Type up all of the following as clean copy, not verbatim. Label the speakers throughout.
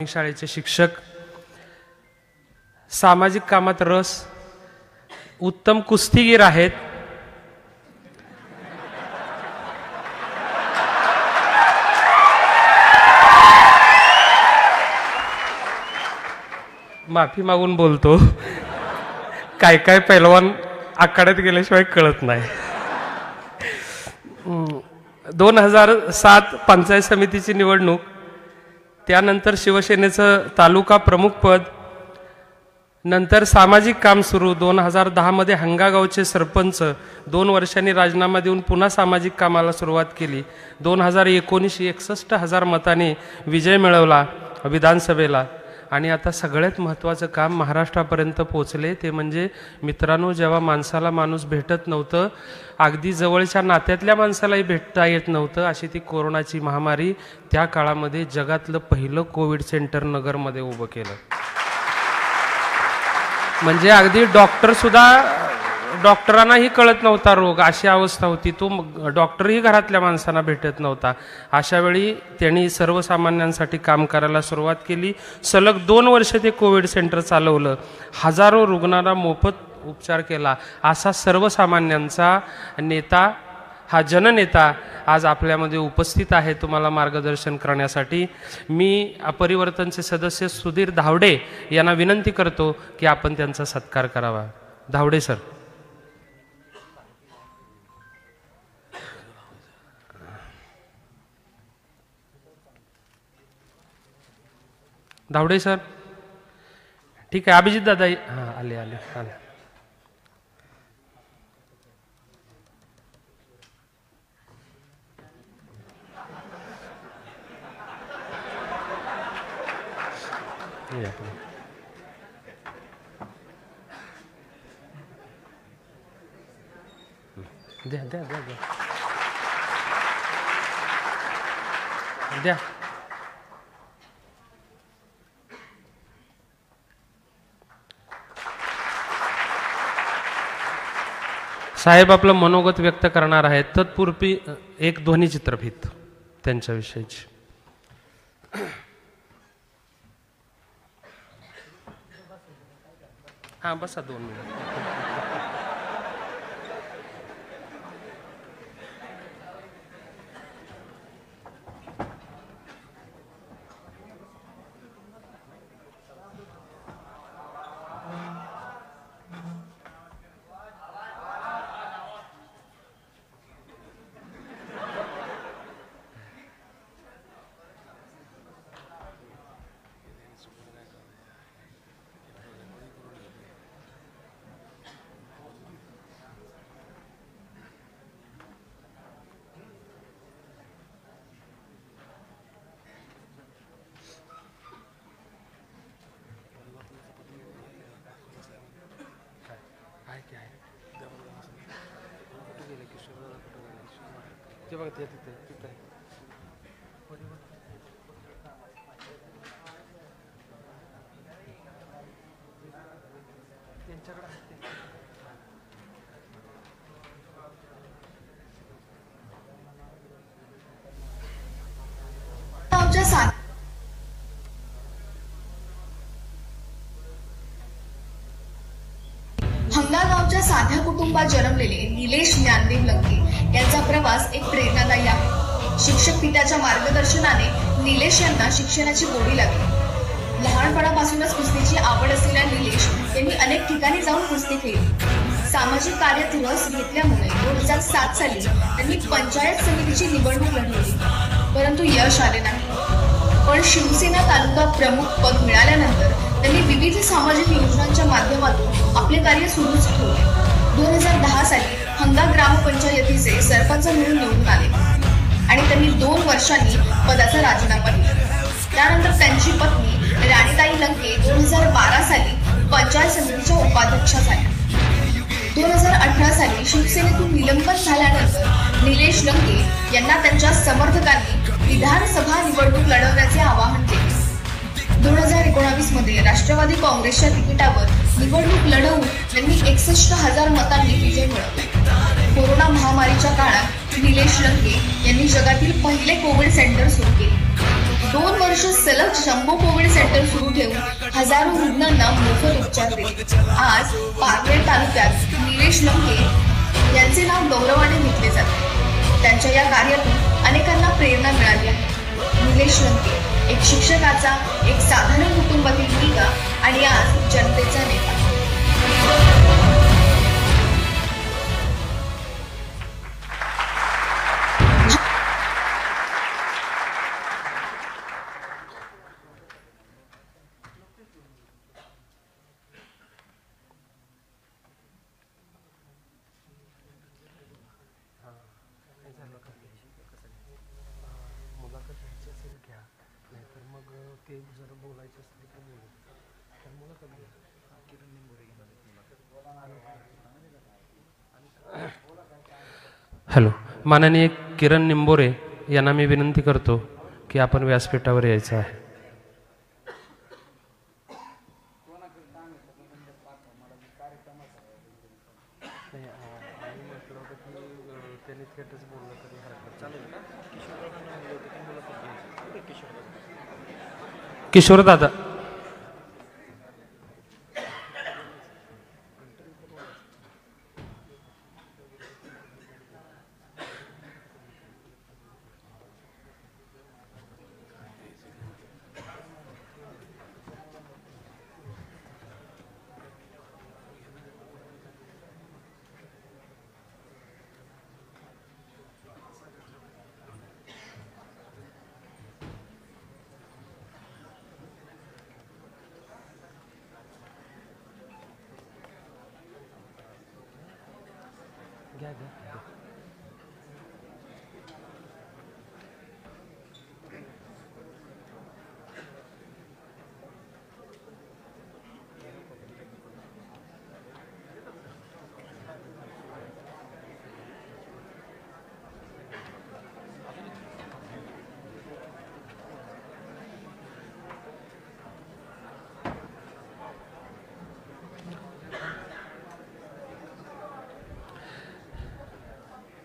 Speaker 1: शाळेचे शिक्षक, सामाजिक कामात रस, उत्तम कुस्तीगीर आहेत, माफी मागून बोलतो, काय काय पैलवान आखाड्यात गेल्याशिवाय कळत नाही. 2007 पंचायत समितीची निवडणूक, त्यानंतर शिवसेनेचं तालुका प्रमुख पद, नंतर सामाजिक काम सुरू. 2010 मध्ये हंगागावचे सरपंच, 2 वर्षांनी राजीनामा देऊन पुन्हा सामाजिक कामाला सुरुवात केली. 2019 61,000 मतांनी विजय मिळवला विधानसभेला. आणि आता सगळ्यात महत्त्वाचं काम महाराष्ट्रापर्यंत पोचले, ते म्हणजे मित्रांनो, जेव्हा माणसाला माणूस भेटत नव्हतं, अगदी जवळच्या नात्यातल्या माणसालाही भेटता येत नव्हतं, अशी ती कोरोनाची महामारी, त्या काळामध्ये जगातलं पहिलं कोविड सेंटर नगरमध्ये उभं केलं. म्हणजे अगदी डॉक्टरांनाही कळत नव्हता रोग, अशी अवस्था होती. तो डॉक्टरही घरातल्या माणसांना भेटत नव्हता. अशा वेळी त्यांनी सर्वसामान्यांसाठी काम करायला सुरुवात केली. सलग 2 वर्ष ते कोविड सेंटर चालवलं. हजारो रुग्णांना मोफत उपचार केला. असा सर्वसामान्यांचा नेता, हा जननेता आज आपल्यामध्ये उपस्थित आहे तुम्हाला मार्गदर्शन करण्यासाठी. मी अपरिवर्तनचे सदस्य सुधीर धावडे यांना विनंती करतो की आपण त्यांचा सत्कार करावा. धावडे सर. धावडे सर. ठीक आहे. अभिजित दादा. हां, आले आले आले. द्या द्या द्या द्या द्या. साहेब आपलं मनोगत व्यक्त करणार आहेत. तत्पूर्वी एक ध्वनी चित्रफित त्यांच्याविषयीची. हां, बसा 2 मिनिट.
Speaker 2: हंगागावच्या साध्या कुटुंबात जन्मलेले निलेश ज्ञानदेव लंके यांचा प्रवास एक प्रेरणादायी आहे. शिक्षक पित्याच्या मार्गदर्शनाने निलेश यांना शिक्षणाची गोडी लागली. लहानपणापासूनच कुस्तीची आवड असलेल्या निलेश यांनी अनेक ठिकाणी जाऊन कुस्ती खेळली. सामाजिक कार्यात रस घेतल्यामुळे 2007 साली त्यांनी पंचायत समितीची निवडणूक लढवली, परंतु यश आले नाही. पण शिवसेना तालुका प्रमुख पद मिळाल्यानंतर त्यांनी विविध सामाजिक योजनांच्या माध्यमातून आपले कार्य सुरूच ठेवले. 2010 साली हंगा ग्रामपंचायतीचे सरपंच म्हणून निवडून आले आणि त्यांनी 2 वर्षांनी पदाचा राजीनामा दिला. त्यानंतर त्यांची पत्नी राणीताई लंके 2012 साली पंचायत समितीच्या उपाध्यक्षा झाल्या. 2018 साली शिवसेनेतून निलंबन झाल्यानंतर निलेश लंके यांना त्यांच्या समर्थकांनी विधानसभा निवडणूक लढवण्याचे आवाहन केले. 2019 मध्ये राष्ट्रवादी काँग्रेसच्या तिकिटावर निवडणूक लढवून त्यांनी 61,000 मतांनी विजय मिळवला. कोरोना महामारीच्या काळात निलेश लंके यांनी जगातील पहिले कोविड सेंटर सुरू केले. 2 वर्ष सलग जम्बो कोविड सेंटर सुरू ठेवून हजारो रुग्णांना मोफत उपचार दिले. आज पारनेर तालुक्यात निलेश लंके यांचे नाव गौरवाने घेतले जाते. त्यांच्या या कार्यातून अनेकांना प्रेरणा मिळाली आहे. निलेश लंके एक शिक्षकाचा, एक साधारण कुटुंबातील मुलगा आणि आज जनतेचा नेता.
Speaker 1: हॅलो, माननीय किरण निंबोरे यांना मी विनंती करतो की आपण व्यासपीठावर यायचं आहे. किशोर दादा,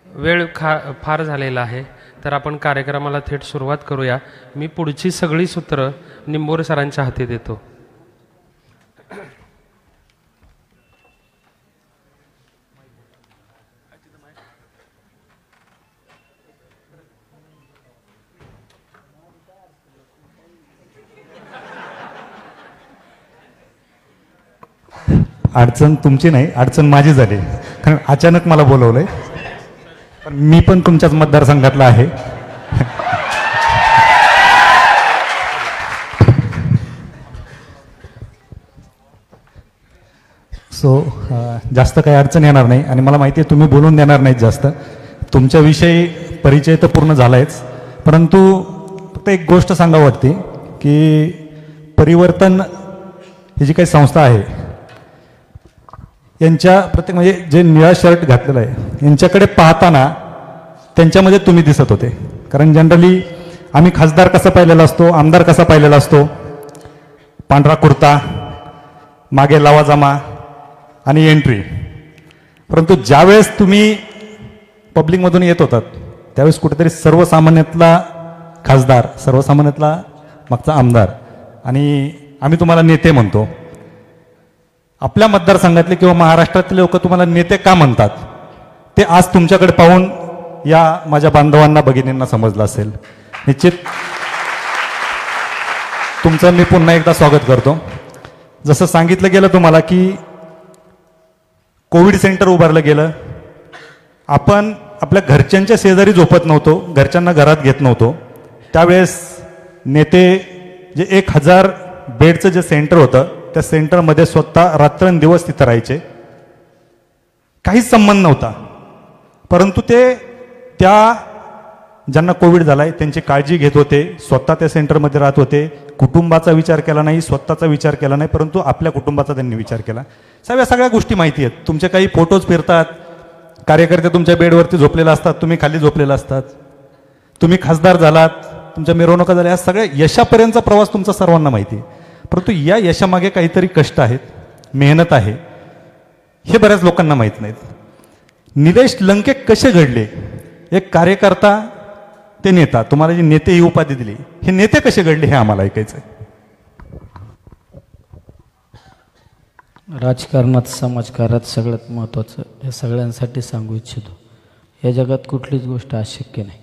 Speaker 1: वेळ फार झालेला आहे, तर आपण कार्यक्रमाला थेट सुरुवात करूया. मी पुढची सगळी सूत्र निंबोरे सरांच्या हाती देतो.
Speaker 3: अडचण तुमची नाही, अडचण माझी झाली, कारण अचानक मला बोलवलंय. मी पण तुमच्याच मतदारसंघातला आहे. जास्त काही अडचण येणार नाही आणि मला माहिती आहे तुम्ही बोलून देणार नाहीत जास्त. तुमच्याविषयी परिचय तर पूर्ण झालायच, परंतु फक्त एक गोष्ट सांगावं वाटते की परिवर्तन ही जी काही संस्था आहे यांच्या प्रत्येक म्हणजे जे निळा शर्ट घातलेला आहे यांच्याकडे पाहताना त्यांच्यामध्ये तुम्ही दिसत होते. कारण जनरली आम्ही खासदार कसा पाहिलेला असतो, आमदार कसा पाहिलेला असतो, पांढरा कुर्ता, मागे लवाजमा आणि एंट्री. परंतु ज्यावेळेस तुम्ही पब्लिकमधून येत होतात त्यावेळेस कुठेतरी सर्वसामान्यातला खासदार, सर्वसामान्यातला मागचा आमदार आणि आम्ही तुम्हाला नेते म्हणतो. आपल्या मतदारसंघातले किंवा महाराष्ट्रातले लोक तुम्हाला नेते का म्हणतात ते आज तुमच्याकडे पाहून या माझ्या बांधवांना, भगिनींना समजलं असेल. निश्चित तुमचं मी पुन्हा एकदा स्वागत करतो. जसं सांगितलं गेलं तुम्हाला की कोविड सेंटर उभारलं गेलं, आपण आपल्या घरच्यांच्या शेजारी झोपत नव्हतो, घरच्यांना घरात घेत नव्हतो. त्यावेळेस नेते जे 1000 बेडचं जे सेंटर होतं त्या सेंटरमध्ये स्वतः रात्रंदिवस तिथं राहायचे, काहीच संबंध नव्हता. परंतु ते त्या ज्यांना कोविड झालाय त्यांची काळजी घेत होते, स्वतः त्या सेंटरमध्ये राहत होते, कुटुंबाचा विचार केला नाही, स्वतःचा विचार केला नाही, परंतु आपल्या कुटुंबाचा त्यांनी विचार केला. सगळ्या गोष्टी माहिती आहेत. तुमचे काही फोटोज फिरतात, कार्यकर्ते तुमच्या बेडवरती झोपलेला असतात, तुम्ही खाली झोपलेला असतात, तुम्ही खासदार झालात, तुमच्या मिरवणुका झाल्या, या सगळ्या यशापर्यंतचा प्रवास तुमचा सर्वांना माहिती आहे. परंतु या यशामागे काहीतरी कष्ट आहेत, मेहनत आहे, हे बऱ्याच लोकांना माहीत नाहीत. निलेश लंके कसे घडले? एक कार्यकर्ता ते नेता, तुम्हाला जी नेते ही उपाधी दिली, हे नेते कसे घडले हे आम्हाला ऐकायचं आहे.
Speaker 4: राजकारणात समाजकारात सगळ्यात महत्त्वाचं हे सगळ्यांसाठी सांगू इच्छितो, या जगात कुठलीच गोष्ट अशक्य नाही,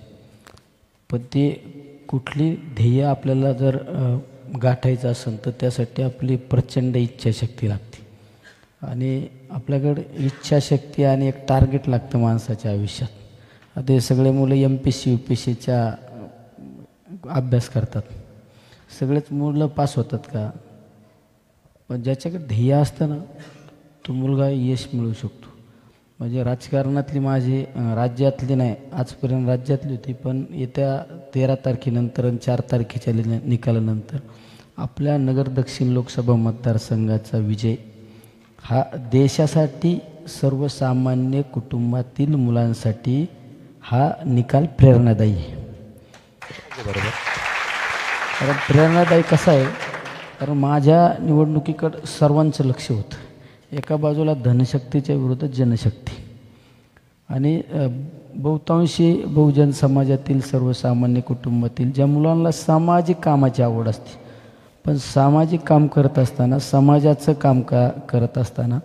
Speaker 4: पण ते कुठली ध्येय आपल्याला जर गाठायचं असेल तर त्यासाठी आपली प्रचंड इच्छाशक्ती लागते. आणि आपल्याकडे इच्छाशक्ती आणि एक टार्गेट लागतं माणसाच्या आयुष्यात. आता हे सगळे मुलं MPSC UPSCच्या अभ्यास करतात, सगळेच मुलं पास होतात का? पण ज्याच्याकडे ध्येय असतं ना तो मुलगा यश मिळवू शकतो. म्हणजे राजकारणातली माझी राज्यातली नाही, आजपर्यंत राज्यातली होती, पण येत्या 13 तारखेनंतर आणि 4 तारखेच्या निकालानंतर आपल्या नगर दक्षिण लोकसभा मतदारसंघाचा विजय हा देशासाठी, सर्वसामान्य कुटुंबातील मुलांसाठी हा निकाल प्रेरणादायी आहे.
Speaker 3: बरोबर.
Speaker 4: कारण प्रेरणादायी कसा आहे, कारण माझ्या निवडणुकीकडं सर्वांचं लक्ष होतं. एका बाजूला धनशक्तीच्या विरोधात जनशक्ती, आणि बहुतांशी बहुजन समाजातील सर्वसामान्य कुटुंबातील ज्या मुलांना सामाजिक कामाची आवड असते, पण सामाजिक काम करत असताना, समाजाचं काम करत असताना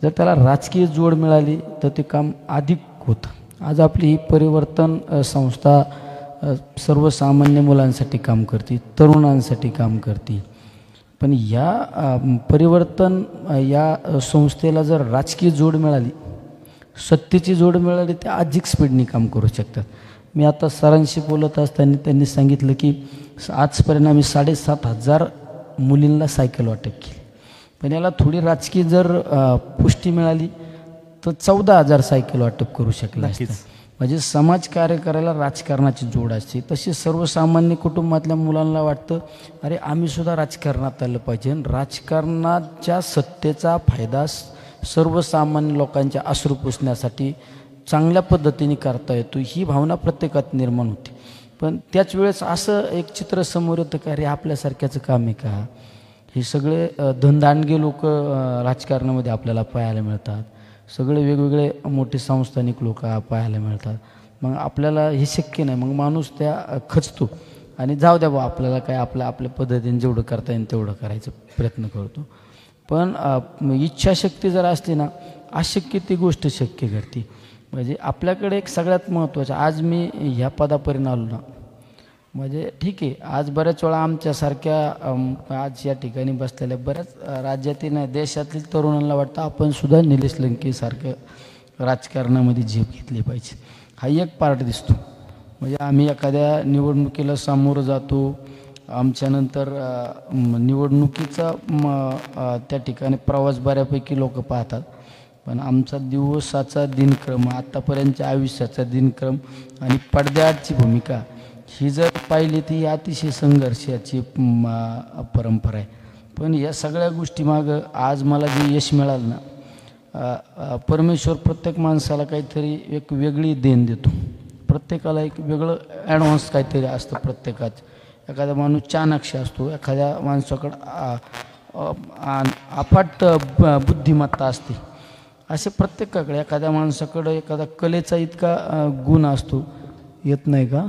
Speaker 4: जर त्याला राजकीय जोड मिळाली तर ते काम अधिक होतं. आज आपली ही परिवर्तन संस्था सर्वसामान्य मुलांसाठी काम करते, तरुणांसाठी काम करते, पण या परिवर्तन या संस्थेला जर राजकीय जोड मिळाली, सत्तेची जोड मिळाली, ते अधिक स्पीडनी काम करू शकतात. मी आता सरांशी बोलत असताना त्यांनी सांगितलं की आजपर्यंत आम्ही 7,500 मुलींना सायकल वाटप केली, पण याला थोडी राजकीय जर पुष्टी मिळाली तर 14,000 सायकल वाटप करू शकला असतं. म्हणजे समाज कार्य करायला राजकारणाची जोड असते. तशी सर्वसामान्य कुटुंबातल्या मुलांना वाटतं अरे आम्हीसुद्धा राजकारणात आलं पाहिजे, राजकारणाच्या सत्तेचा फायदा सर्वसामान्य लोकांच्या अश्रू पुसण्यासाठी चांगल्या पद्धतीने करता येतो, ही भावना प्रत्येकात निर्माण होते. पण त्याच वेळेस असं एक चित्र समोर येतं का अरे आपल्यासारख्याचं काम आहे का? हे सगळे धनदांडगे लोक राजकारणामध्ये आपल्याला पाहायला मिळतात, सगळे वेगवेगळे मोठे संस्थानिक लोक पाहायला मिळतात. मग आपल्याला हे शक्य नाही, मग माणूस त्या खचतो आणि जाऊ द्या बा आपल्याला काय, आपल्या पद्धतीने जेवढं करता येईल तेवढं करायचा प्रयत्न करतो. पण इच्छाशक्ती जर असली ना, अशक्य ती गोष्ट शक्य करते. म्हणजे आपल्याकडे एक सगळ्यात महत्त्वाचं, आज मी ह्या पदापर्यंत आलो ना, म्हणजे ठीक आहे, आज बऱ्याच वेळा आमच्यासारख्या आज या ठिकाणी बसलेल्या बऱ्याच राज्यातील नाही देशातील तरुणांना वाटतं आपण सुद्धा निलेश लंकेसारखं राजकारणामध्ये झेप घेतली पाहिजे. हा एक पार्ट दिसतो. म्हणजे आम्ही एखाद्या निवडणुकीला सामोरं जातो, आमच्यानंतर निवडणुकीचा त्या ठिकाणी प्रवास बऱ्यापैकी लोक पाहतात, पण आमचा दिवसाचा दिनक्रम, आत्तापर्यंतच्या आयुष्याचा दिनक्रम आणि पडद्याआडची भूमिका ही जर पाहिली ती अतिशय संघर्षाची परंपरा आहे. पण या सगळ्या गोष्टीमागं आज मला जे यश मिळालं ना, परमेश्वर प्रत्येक माणसाला काहीतरी एक वेगळी देण देतो, प्रत्येकाला एक वेगळं ॲडव्हान्स काहीतरी असतं प्रत्येकाचं. एखादा माणूस चाणाक्ष असतो, एखाद्या माणसाकडं अफाट बुद्धिमत्ता असते, असे प्रत्येकाकडे. एखाद्या माणसाकडं एखादा कलेचा इतका गुण असतो, येत नाही का?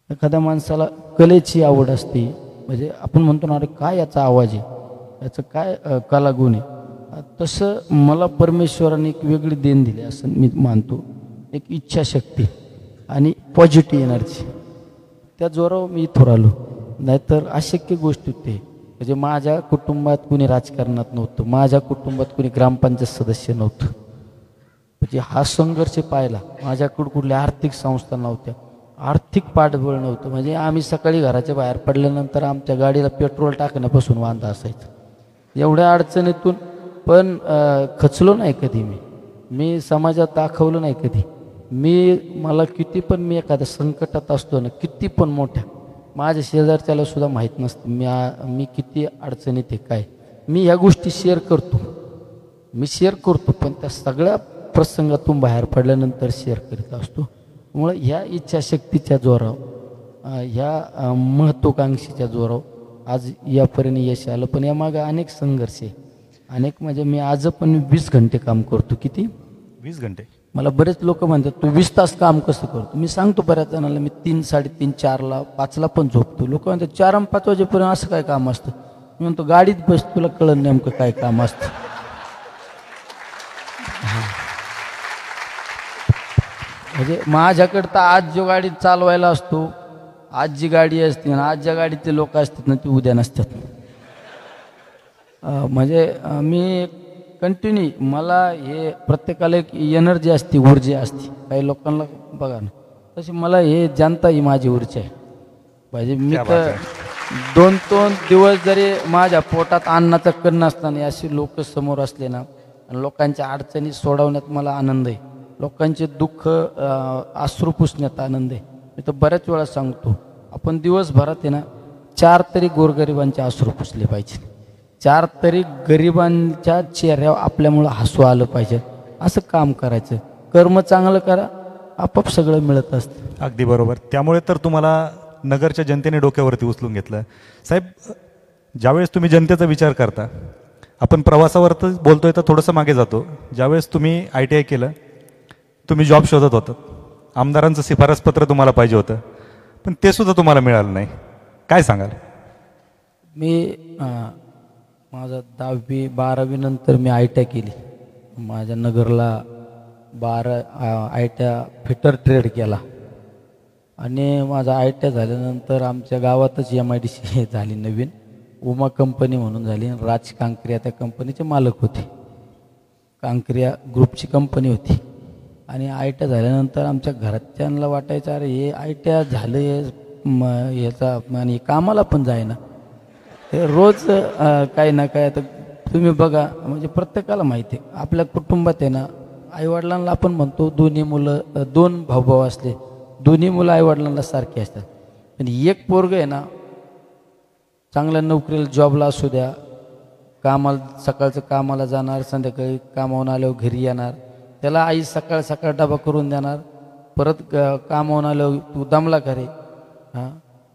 Speaker 4: एखाद्या माणसाला कलेची आवड असते, म्हणजे आपण म्हणतो ना अरे काय याचा आवाज आहे, याचं काय कलागुण आहे. तसं मला परमेश्वराने एक वेगळी देण दिली असं मी मानतो, एक इच्छाशक्ती आणि पॉझिटिव्ह एनर्जी. त्या जोरावर मी इथं राहिलो, नाहीतर अशक्य गोष्ट होते. म्हणजे माझ्या कुटुंबात कुणी राजकारणात नव्हतं, माझ्या कुटुंबात कुणी ग्रामपंचायत सदस्य नव्हतं. म्हणजे हा संघर्ष पाहिला. माझ्याकडं कुठल्या आर्थिक संस्था नव्हत्या, आर्थिक पाठबळ नव्हतं. म्हणजे आम्ही सकाळी घराच्या बाहेर पडल्यानंतर आमच्या गाडीला पेट्रोल टाकण्यापासून वांधा असायचं. एवढ्या अडचणीतून पण खचलो नाही कधी. मी समाजात दाखवलं नाही कधी. मला किती पण मी एखाद्या संकटात असतो ना, किती पण मोठ्या, माझ्या शेजारच्याला सुद्धा माहीत नसतं मी किती अडचणीत आहे काय. मी ह्या गोष्टी शेअर करतो, पण त्या सगळ्या प्रसंगातून बाहेर पडल्यानंतर शेअर करीत असतो. मुळे ह्या इच्छाशक्तीच्या जोरावर, ह्या महत्त्वाकांक्षीच्या जोरावर आज यापर्यंत यश आलं. पण यामागं अनेक संघर्ष आहे, अनेक. म्हणजे मी आज पण 20 घंटे काम करतो. किती?
Speaker 3: 20 घंटे.
Speaker 4: मला बरेच लोक म्हणतात तू 20 तास काम कसं करतो. मी सांगतो बऱ्याच जणांना मी 3, 3:30, 4ला 5ला पण झोपतो. लोक म्हणतात 4 आणि 5 वाजेपर्यंत असं काय काम असतं. मी म्हणतो गाडीत बस, तुला कळलं नेमकं काय काम असतं. म्हणजे माझ्याकडं तर आज जो गाडी चालवायला असतो, आज जी गाडी असते आणि आज ज्या गाडीतले लोक असतात ना ती उद्या नसतात. म्हणजे मी कंटिन्यू, मला हे प्रत्येकाला एक एनर्जी असते, ऊर्जा असते. काही लोकांना बघा ना, तशी मला हे जनता ही माझी ऊर्जा आहे. म्हणजे मी तर 2-2 दिवस जरी माझ्या पोटात अन्नाचं कण नसताना अशी लोक समोर असले ना आणि लोकांच्या अडचणी सोडवण्यात मला आनंद आहे. लोकांचे दुःख अश्रू पुसण्यात आनंद आहे. मी तर बऱ्याच वेळा सांगतो, आपण दिवसभरात आहे ना 4 तरी गोरगरिबांचे अश्रू पुसले पाहिजे. 4 तरी गरिबांच्या चेहऱ्यावर आपल्यामुळं हसू आलं पाहिजे. असं काम करायचं. कर्म चांगलं करा, आपोआप सगळं मिळत असतं.
Speaker 3: अगदी बरोबर. त्यामुळे तर तुम्हाला नगरच्या जनतेने डोक्यावरती उचलून घेतलं. साहेब, ज्यावेळेस तुम्ही जनतेचा विचार करता, आपण प्रवासावर तर बोलतोय तर थोडंसं मागे जातो. ज्यावेळेस तुम्ही ITI केलं, तुम्ही जॉब शोधत होतात, आमदारांचं शिफारसपत्र तुम्हाला पाहिजे होतं, पण ते सुद्धा तुम्हाला मिळालं नाही. काय सांगाल?
Speaker 4: मी माझं 10वी 12वी नंतर मी ITI केली. माझ्या नगरला 12 ITI फिटर ट्रेड केला आणि माझा ITI झाल्यानंतर आमच्या गावातच MIDC झाली नवीन, उमा कंपनी म्हणून झाली. राज कांक्रिया त्या कंपनीचे मालक होते. कांक्रिया ग्रुपची कंपनी होती. आणि ITI झाल्यानंतर आमच्या घरच्यांना वाटायचं अरे हे ITI झालं हे याचा आणि कामाला पण जाईना. हे रोज काही ना काय. आता तुम्ही बघा, म्हणजे प्रत्येकाला माहिती आहे आपल्या कुटुंबात आहे ना, आईवडिलांना आपण म्हणतो दोन्ही मुलं, 2 भाऊ असले, दोन्ही मुलं आईवडिलांना सारखे असतात. पण एक पोरगं आहे ना चांगल्या नोकरीला जॉबला असू द्या, कामाला सकाळचं कामाला जाणार, संध्याकाळी कामावून आल्यावर घरी येणार, त्याला आई सकाळ सकाळ डबा करून देणार, परत कामावून आल्यावर तू दमला का रे, हां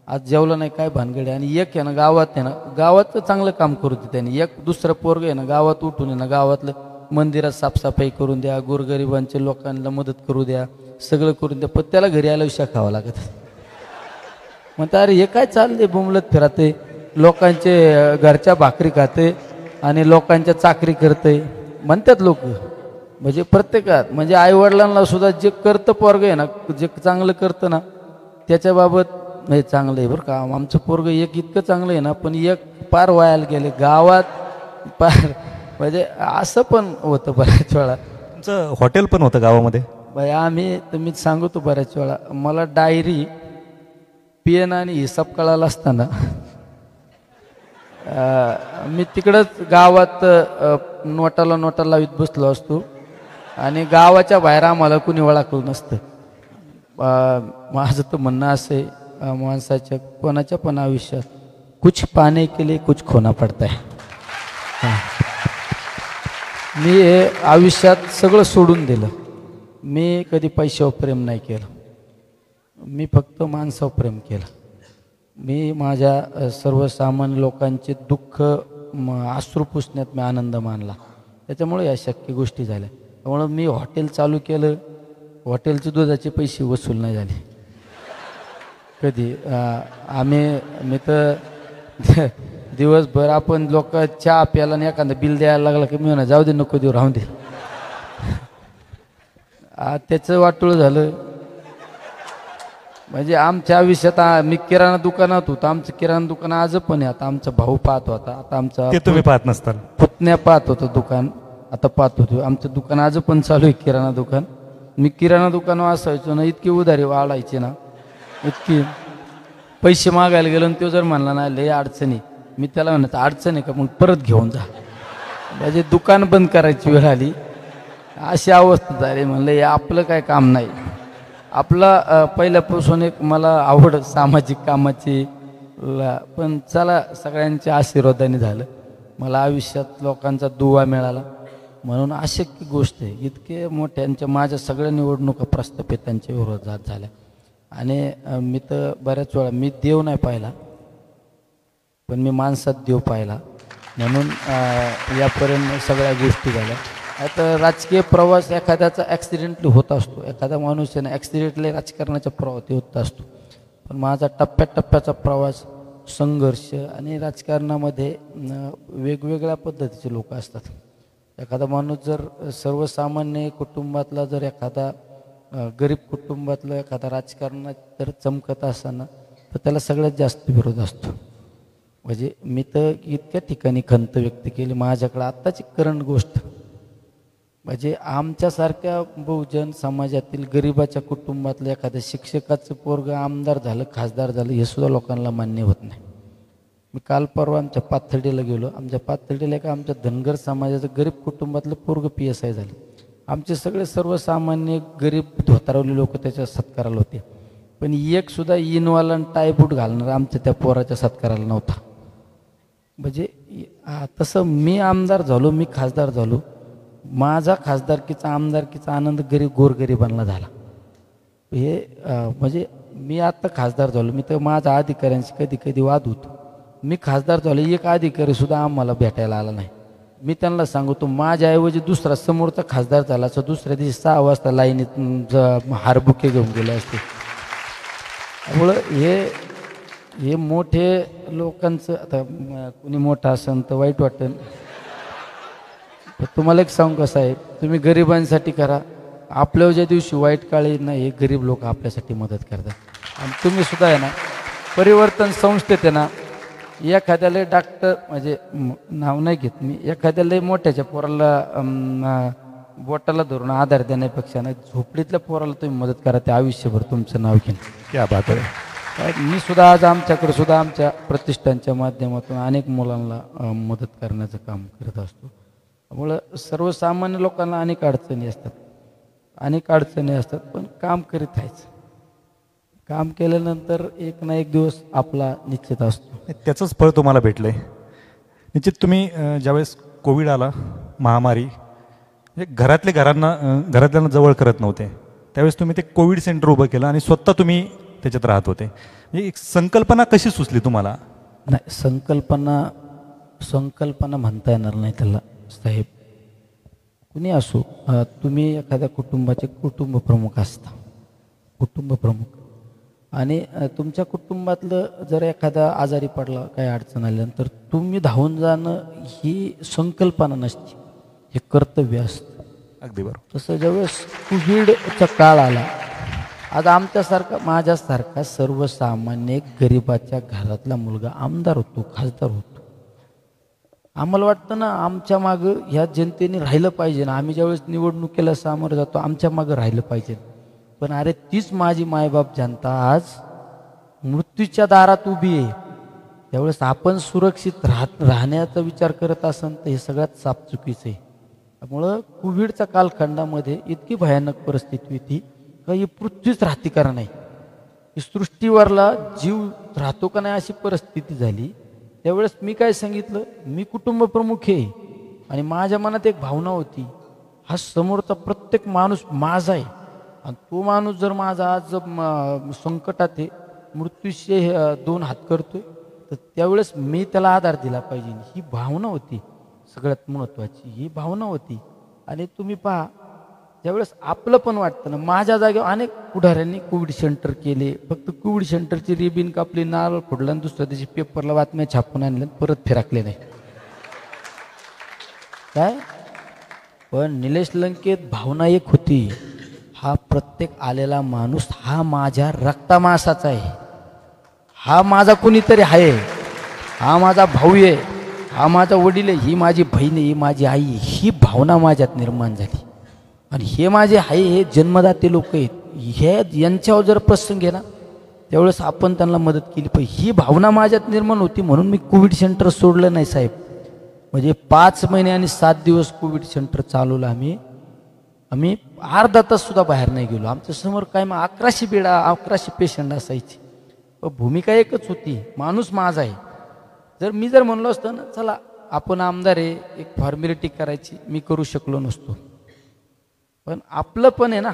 Speaker 4: आज जेवलं नाही काय भानगडे. आणि एक आहे ना गावात आहे ना, गावात चांगलं काम करू दे त्याने. एक दुसरं पोरग आहे ना गावात उठून आहे ना गावातलं मंदिरात साफसफाई करून द्या, गोरगरिबांच्या लोकांना मदत करू द्या, सगळं करून द्या, पण त्याला घरी आल्या विषय खावा लागत. म्हणतात अरे हे काय चाललंय, बुमलत फिरते, लोकांचे घरच्या भाकरी खाते आणि लोकांच्या चाकरी करते म्हणतात लोक. म्हणजे प्रत्येकात, म्हणजे आईवडिलांना सुद्धा जे करतं पोरग आहे ना, जे चांगलं करतं ना त्याच्याबाबत नाही चांगलं आहे बरं का. आमचं पोरग एक इतकं चांगलं आहे ना, पण एक पार वायाला गेले गावात पार. म्हणजे असं पण होतं बऱ्याच वेळा.
Speaker 3: तुमचं हॉटेल पण होतं गावामध्ये?
Speaker 4: बाई आम्ही तर मी सांगतो बऱ्याच वेळा, मला डायरी पेन आणि हिसाब कळाला असताना मी तिकडंच गावात नोटा लावीत बसलो असतो आणि गावाच्या बाहेर आम्हाला कुणी ओळखलं नसतं. माझं तर म्हणणं असं आहे, माणसाच्या कोणाच्या पण आयुष्यात कुछ पाने के लिए कुछ खोना पडता है. मी हे आयुष्यात सगळं सोडून दिलं. मी कधी पैशावर प्रेम नाही केलं, मी फक्त माणसावर प्रेम केलं. मी माझ्या सर्वसामान्य लोकांचे दुःख अश्रू पुसण्यात मी आनंद मानला. त्याच्यामुळे या शक्य गोष्टी झाल्या. त्यामुळं मी हॉटेल चालू केलं, हॉटेलचे दुधाचे पैसे वसूल नाही झाले कधी. मी तर दिवसभर आपण लोक चहा प्यायला आणि एखादं बिल द्यायला लागला की मी म्हणा जाऊ दे नको देऊ राहून दे. त्याचं वाटोळं झालं. म्हणजे आमच्या आयुष्यात मी किराणा दुकानात होतो. आमचं किराणा दुकान आज पण आहे. आता आमचा भाऊ पाहत होता, आता आमचा
Speaker 3: ते तुम्ही पाहत नसताल,
Speaker 4: पुतण्या पाहत होतं दुकान, आता पाहत होतो. आमचं दुकान आज पण चालू आहे किराणा दुकान. मी किराणा दुकानावर असायचो ना, इतकी उधारी वाढायची ना, इतकी पैसे मागायला गेलो आणि तो जर म्हणला ना लय अडचणी, मी त्याला म्हणायचं अडचण आहे का मग परत घेऊन जा. म्हणजे दुकान बंद करायची वेळ आली, अशी अवस्था झाली. म्हणलं हे आपलं काय काम नाही. आपला पहिल्यापासून एक मला आवड सामाजिक कामाची, पण चला सगळ्यांच्या आशीर्वादाने झालं. मला आयुष्यात लोकांचा दुवा मिळाला म्हणून अशक्य गोष्ट आहे. इतके मोठ्यांच्या माझ्या सगळ्या निवडणुका प्रस्थापित त्यांच्या विरोधात झाल्या. आणि मी तर बऱ्याच वेळा मी देव नाही पाहिला, पण मी माणसात देव पाहिला म्हणून यापर्यंत सगळ्या गोष्टी झाल्या. आता राजकीय प्रवास एखाद्याचा ॲक्सिडेंटली होत असतो, एखादा माणूस आहे ना ॲक्सिडेंटली राजकारणाच्या प्रवास होत असतो, पण माझा टप्प्याटप्प्याचा प्रवास, संघर्ष आणि राजकारणामध्ये वेगवेगळ्या पद्धतीचे लोक असतात. एखादा माणूस जर सर्वसामान्य कुटुंबातला जर एखादा गरीब कुटुंबातलं एखादा राजकारणात जर चमकत असताना तर त्याला सगळ्यात जास्त विरोध असतो. म्हणजे मी तर इतक्या ठिकाणी खंत व्यक्त केली. माझ्याकडं आत्ताची करंट गोष्ट म्हणजे आमच्यासारख्या बहुजन समाजातील गरिबाच्या कुटुंबातलं एखाद्या शिक्षकाचं पोरगं आमदार झालं, खासदार झालं, हे सुद्धा लोकांना मान्य होत नाही. मी काल परवा आमच्या पाथर्डीला गेलो. आमच्या पाथर्डीला एका आमच्या धनगर समाजाचं गरीब कुटुंबातलं पोरगं PSI झालं. आमचे सगळे सर्वसामान्य गरीब धोतारवले लोक त्याच्या सत्काराला होते, पण एक सुद्धा इनवाला आणि टायबूट घालणार आमच्या त्या पोराच्या सत्काराला नव्हता. म्हणजे तसं मी आमदार झालो, मी खासदार झालो, माझा खासदारकीचा आमदारकीचा आनंद गोरगरिबांना झाला. हे म्हणजे मी आत्ता खासदार झालो, मी तर माझ्या अधिकाऱ्यांशी कधी कधी वाद होतो. मी खासदार झालो, एक अधिकारीसुद्धा आम्हाला भेटायला आला नाही. मी त्यांना सांगतो माझ्याऐवजी दुसरा समोरचा खासदार झाला असं दुसऱ्या दिवशी 6 वाजता लाईनीत हारबुके घेऊन गेले असते. त्यामुळं हे मोठे लोकांचं, आता कुणी मोठा असेल तर वाईट वाटेल, तुम्हाला एक सांगू कसं आहे, तुम्ही गरिबांसाठी करा, आपल्या ज्या दिवशी वाईट काळी ना हे गरीब लोक आपल्यासाठी मदत करतात. आणि तुम्ही सुद्धा आहे ना परिवर्तन संस्थेत आहे ना एखाद्याला डॉक्टर म्हणजे नाव नाही घेत मी, एखाद्याला मोठ्याच्या पोराला बोटाला धरून आधार देण्यापेक्षा ना झोपडीतल्या पोराला तुम्ही मदत करा, ते आयुष्यभर तुमचं नाव घेईन.
Speaker 3: क्या बात आहे.
Speaker 4: मी सुद्धा आज आमच्याकडे सुद्धा आमच्या प्रतिष्ठानच्या माध्यमातून अनेक मुलांना मदत करण्याचं काम करत असतो. त्यामुळं सर्वसामान्य लोकांना अनेक अडचणी असतात, पण काम करीत राहायचं. काम केल्यानंतर एक ना एक दिवस आपला निश्चित असतो.
Speaker 3: त्याचंच फळ तुम्हाला भेटलं आहे निश्चित. तुम्ही ज्यावेळेस कोविड आला, महामारी, म्हणजे घरातल्यांना जवळ करत नव्हते, त्यावेळेस तुम्ही ते कोविड सेंटर उभं केलं आणि स्वतः तुम्ही त्याच्यात राहत होते. म्हणजे एक संकल्पना कशी सुचली तुम्हाला?
Speaker 4: नाही, संकल्पना म्हणता येणार नाही त्याला साहेब. कुणी असो, तुम्ही एखाद्या कुटुंबाचे कुटुंब प्रमुख असता, कुटुंब प्रमुख, आणि तुमच्या कुटुंबातलं जर एखादा आजारी पडला, काही अडचण आल्यानंतर तुम्ही धावून जाणं ही संकल्पना नसते, हे कर्तव्य असतं.
Speaker 3: अगदी बरोबर.
Speaker 4: तसं ज्यावेळेस कोविडचा काळ आला, आज आमच्यासारखा माझ्यासारखा सर्वसामान्य गरिबाच्या घरातला मुलगा आमदार होतो, खासदार होतो. आम्हाला वाटतं ना आमच्या मागं ह्या जनतेने राहिलं पाहिजे ना, आम्ही ज्यावेळेस निवडणुकीला सामोरं जातो आमच्या मागं राहिलं पाहिजे. पण अरे तीच माझी मायबाप जनता आज मृत्यूच्या दारात उभी आहे. त्यावेळेस आपण सुरक्षित राहण्याचा विचार करत असाल तर हे सगळ्यात साप चुकीचं आहे. त्यामुळं कोविडच्या कालखंडामध्ये इतकी भयानक परिस्थिती होती का ही पृथ्वीच राहती का नाही, ही सृष्टीवरला जीव राहतो का नाही अशी परिस्थिती झाली. त्यावेळेस मी काय सांगितलं, मी कुटुंब प्रमुख आहे आणि माझ्या मनात एक भावना होती, हा समोरचा प्रत्येक माणूस माझा आहे आणि तो माणूस जर माझा आज संकटात आहे, मृत्यूशी 2 हात करतोय, तर त्यावेळेस मी त्याला आधार दिला पाहिजे. ही भावना होती सगळ्यात महत्त्वाची, ही भावना होती. आणि तुम्ही पहा, ज्यावेळेस आपलं पण वाटतं ना, माझ्या जागेवर अनेक पुढाऱ्यांनी कोविड सेंटर केले, फक्त कोविड सेंटरची रिबीन कापली, नारळ फोडला आणि दुसऱ्या दिवशी पेपरला बातम्या छापून आणल्या, परत फिराकले नाही काय. पण निलेश लंकेत भावना एक होती, हा प्रत्येक आलेला माणूस हा माझ्या रक्तामासाचा आहे, हा माझा कुणीतरी आहे, हा माझा भाऊ आहे, हा माझा वडील आहे, ही माझी बहीण आहे, ही माझी आई आहे. ही भावना माझ्यात निर्माण झाली. आणि हे माझे आहे, हे जन्मदाते लोक आहेत, हे यांच्यावर जर प्रसंग आहे ना त्यावेळेस आपण त्यांना मदत केली पाहिजे, ही भावना माझ्यात निर्माण होती. म्हणून मी कोविड सेंटर सोडलं नाही साहेब. म्हणजे 5 महिने आणि 7 दिवस कोविड सेंटर चालवलं आम्ही अर्धा तास सुद्धा बाहेर नाही गेलो. आमच्या समोर काय मग 1100 पेशंट असायचे. भूमिका एकच होती, माणूस माझा आहे. मी जर म्हणलो असतं ना चला आपण आमदार आहे, एक फॉर्मॅलिटी करायची, मी करू शकलो नसतो. पण आपलं पण आहे ना.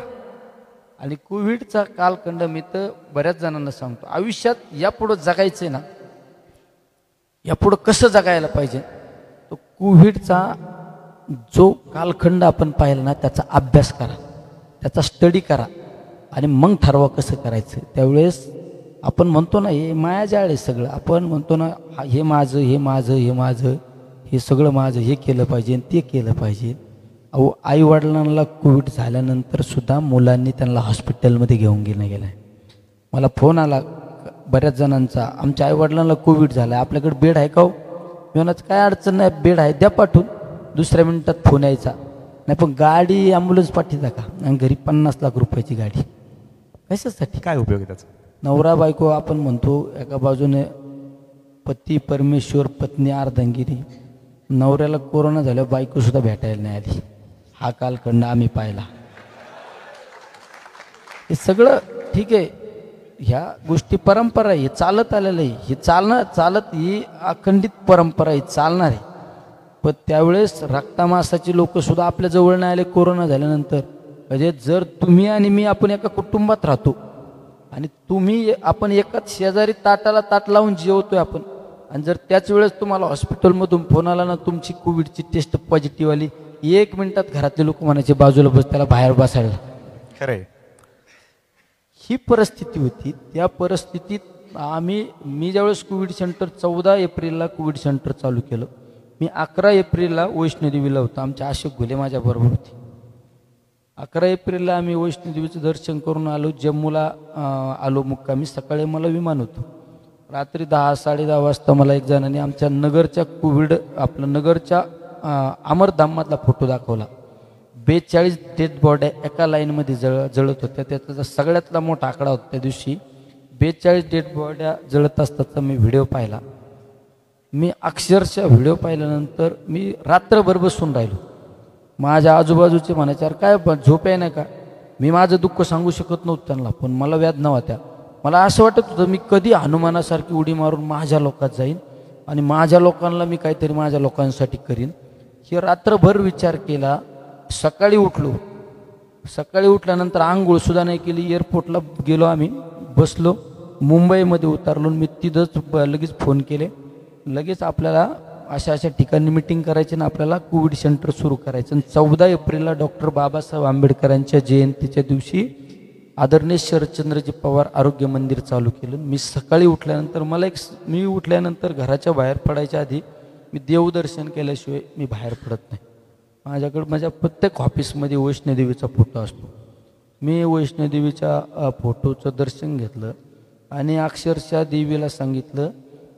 Speaker 4: आणि कोविडचा कालखंड मी तर बऱ्याच जणांना सांगतो, आयुष्यात यापुढं जगायचं आहे ना, यापुढं कसं जगायला पाहिजे, तो कोविडचा जो कालखंड आपण पाहिला ना त्याचा अभ्यास करा, त्याचा स्टडी करा आणि मग ठरवा कसं करायचं. त्यावेळेस आपण म्हणतो ना हे मायाजाळ आहे सगळं, आपण म्हणतो ना हे माझं हे माझं हे माझं हे सगळं माझं, हे केलं पाहिजे ते केलं पाहिजे. अहो आईवडिलांना कोविड झाल्यानंतर सुद्धा मुलांनी त्यांना हॉस्पिटलमध्ये घेऊन गेलं आहे. मला फोन आला बऱ्याच जणांचा, आमच्या आईवडिलांना कोविड झाला, आपल्याकडे बेड आहे का हो? मी म्हणायचं काय अडचण नाही, बेड आहे द्या पाठवून. दुसऱ्या मिनिटात फोन यायचा, नाही पण गाडी ॲम्ब्युलन्स पाठीचा का, आणि घरी 50 लाख रुपयाची गाडी. कशासाठी?
Speaker 3: काय उपयोग आहे त्याचा?
Speaker 4: नवरा बायको आपण म्हणतो, एका बाजूने पती परमेश्वर पत्नी अर्धांगिरी. नवऱ्याला कोरोना झाल्यावर बायकोसुद्धा भेटायला नाही आली. हा कालखंड आम्ही पाहिला. हे सगळं ठीक आहे, ह्या गोष्टी परंपरा आहे, हे चालत आलेलं आहे, हे चालत ही अखंडित परंपरा आहे, चालणार आहे. पण त्यावेळेस रक्तामासाची लोक सुद्धा आपल्या जवळ नाही आले कोरोना झाल्यानंतर. म्हणजे जर तुम्ही आणि मी आपण एका कुटुंबात राहतो आणि आपण एकाच शेजारी ताटाला ताट लावून जेवतोय आपण, आणि जर त्याच वेळेस तुम्हाला हॉस्पिटलमधून फोन आला ना तुमची कोविडची टेस्ट पॉझिटिव्ह आली, 1 मिनिटात घरातले लोक म्हणायचे बाजूला बस, त्याला बाहेर बसायला.
Speaker 3: खरंय,
Speaker 4: ही परिस्थिती होती. त्या परिस्थितीत मी ज्यावेळेस कोविड सेंटर 14 एप्रिलला कोविड सेंटर चालू केलं, मी 11 एप्रिलला वैष्णोदेवीला होतो. आमच्या आशिक घुले माझ्याबरोबर होती. 11 एप्रिलला आम्ही वैष्णोदेवीचं दर्शन करून आलो. जम्मूला आलो मुक्कामी. सकाळी मला विमान होतं. रात्री 10-10:30 वाजता मला एक जणांनी आमच्या नगरच्या नगरच्या अमरधाममधला फोटो दाखवला. 42 डेड बॉड्या एका लाईनमध्ये जळत होत्या. त्याचा सगळ्यातला मोठा आकडा होता त्या दिवशी. 42 डेड बॉड्या जळत असताचा मी व्हिडिओ पाहिला. मी अक्षरशः व्हिडिओ पाहिल्यानंतर मी रात्रभर बसून राहिलो. माझ्या आजूबाजूचे म्हणायचे अरे काय पण झोप आहे नाही का. मी माझं दुःख सांगू शकत नव्हतं त्यांना, पण मला वेदना होत्या. मला असं वाटत होतं मी कधी हनुमानासारखी उडी मारून माझ्या लोकात जाईन आणि माझ्या लोकांना मी काहीतरी माझ्या लोकांसाठी करीन. हे रात्रभर विचार केला. सकाळी उठल्यानंतर आंघोळसुद्धा नाही केली. एअरपोर्टला गेलो आम्ही, बसलो, मुंबईमध्ये उतरलो. मी तिथंच लगेच फोन केले, लगेच आपल्याला अशा ठिकाणी मिटिंग करायची ना आपल्याला कोविड सेंटर सुरू करायचं. 14 एप्रिलला डॉक्टर बाबासाहेब आंबेडकरांच्या जयंतीच्या दिवशी आदरणीय शरदचंद्रजी पवार आरोग्य मंदिर चालू केलं. मी सकाळी उठल्यानंतर मी उठल्यानंतर घराच्या बाहेर पडायच्या आधी मी देवदर्शन केल्याशिवाय मी बाहेर पडत नाही. माझ्याकडे माझ्या प्रत्येक ऑफिसमध्ये वैष्णोदेवीचा फोटो असतो. मी वैष्णोदेवीच्या फोटोचं दर्शन घेतलं आणि अक्षरशः देवीला सांगितलं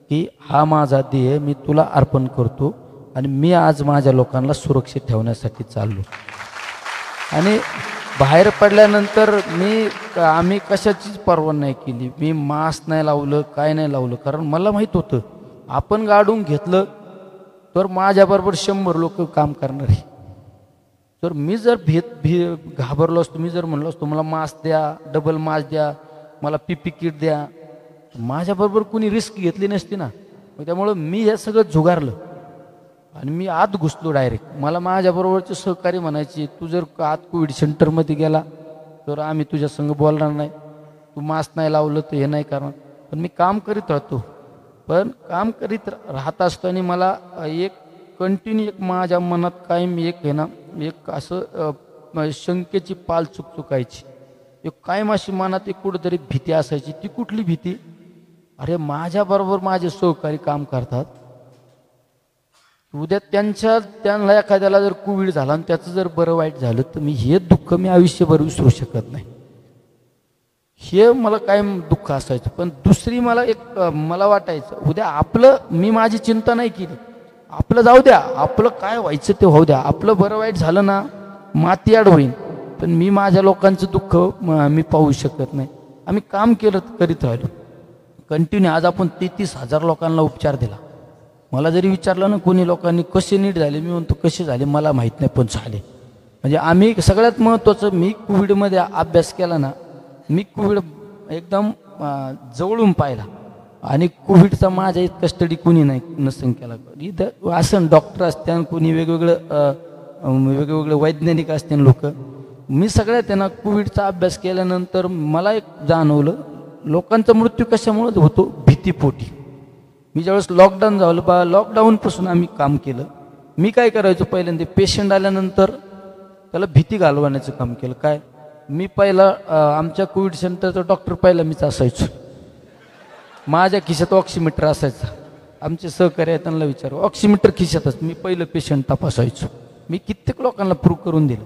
Speaker 4: की हा माझा देह मी तुला अर्पण करतो आणि मी आज माझ्या लोकांना सुरक्षित ठेवण्यासाठी चाललो. आणि बाहेर पडल्यानंतर आम्ही कशाचीच पर्वा नाही केली. मी मास्क नाही लावलं, काय नाही लावलं, कारण मला माहीत होतं आपण गाडून घेतलं तर माझ्याबरोबर 100 लोक काम करणार आहे. तर मी जर घाबरलो असतो, मी जर म्हणलो असतो मला मास्क द्या, डबल मास्क द्या, मला पीपी किट द्या, माझ्याबरोबर कुणी रिस्क घेतली नसती ना. त्यामुळं मी हे सगळं झुगारलं आणि मी आत घुसलो डायरेक्ट. मला माझ्याबरोबरचे सहकारी म्हणायचे तू जर आत कोविड सेंटरमध्ये गेला तर आम्ही तुझ्या संग बोलणार नाही, तू मास्क नाही लावलं तर हे नाही करणार. पण मी काम करीत राहतो. पण काम करीत राहत असताना मला एक कंटिन्यू माझ्या मनात कायम एक असं शंकेची पाल चुकायची. एक कायम अशी मनात एक कुठंतरी भीती असायची. ती कुठली भीती? अरे माझ्याबरोबर माझे सहकारी काम करतात, उद्या त्यांना एखाद्याला जर कोविड झाला आणि त्याचं जर बरं वाईट झालं तर हे दुःख मी आयुष्यभर विसरू शकत नाही. हे मला कायम दुःख असायचं. पण दुसरी मला वाटायचं उद्या मी माझी चिंता नाही केली, आपलं जाऊ द्या, आपलं काय व्हायचं ते होऊ द्या, आपलं बरं वाईट झालं ना माती आड होईन, पण मी माझ्या लोकांचं दुःख मी पाहू शकत नाही. आम्ही काम करीत राहिलो कंटिन्यू. आज आपण 33,000 लोकांना उपचार दिला. मला जरी विचारलं ना कोणी लोकांनी कसे नीट झाले, मी म्हणतो कसे झाले मला माहीत नाही, पण झाले. म्हणजे आम्ही सगळ्यात महत्त्वाचं, मी कोविडमध्ये अभ्यास केला ना, मी कोविड एकदम जवळून पाहिला आणि कोविडचा माझ्या इतका स्टडी कोणी नसेल केला. इथं असं डॉक्टर असते, कोणी वेगवेगळे वैज्ञानिक असते लोक. मी सगळ्या त्यांना कोविडचा अभ्यास केल्यानंतर मला एक जाणवलं लोकांचा मृत्यू कशामुळे होतो, भीतीपोटी. मी ज्यावेळेस लॉकडाऊन झालं लॉकडाऊनपासून आम्ही काम केलं मी काय करायचो पहिल्यांदा पेशंट आल्यानंतर त्याला भीती घालवण्याचं काम केलं. काय मी पहिला आमच्या कोविड सेंटरचा डॉक्टर पहिला मीच असायचो. माझ्या खिशात ऑक्सिमीटर असायचा. आमचे सहकारी आहेत त्यांना विचारू, ऑक्सिमीटर खिशातच मी पहिलं पेशंट तपासायचो. मी कित्येक लोकांना प्रूव्ह करून दिलं.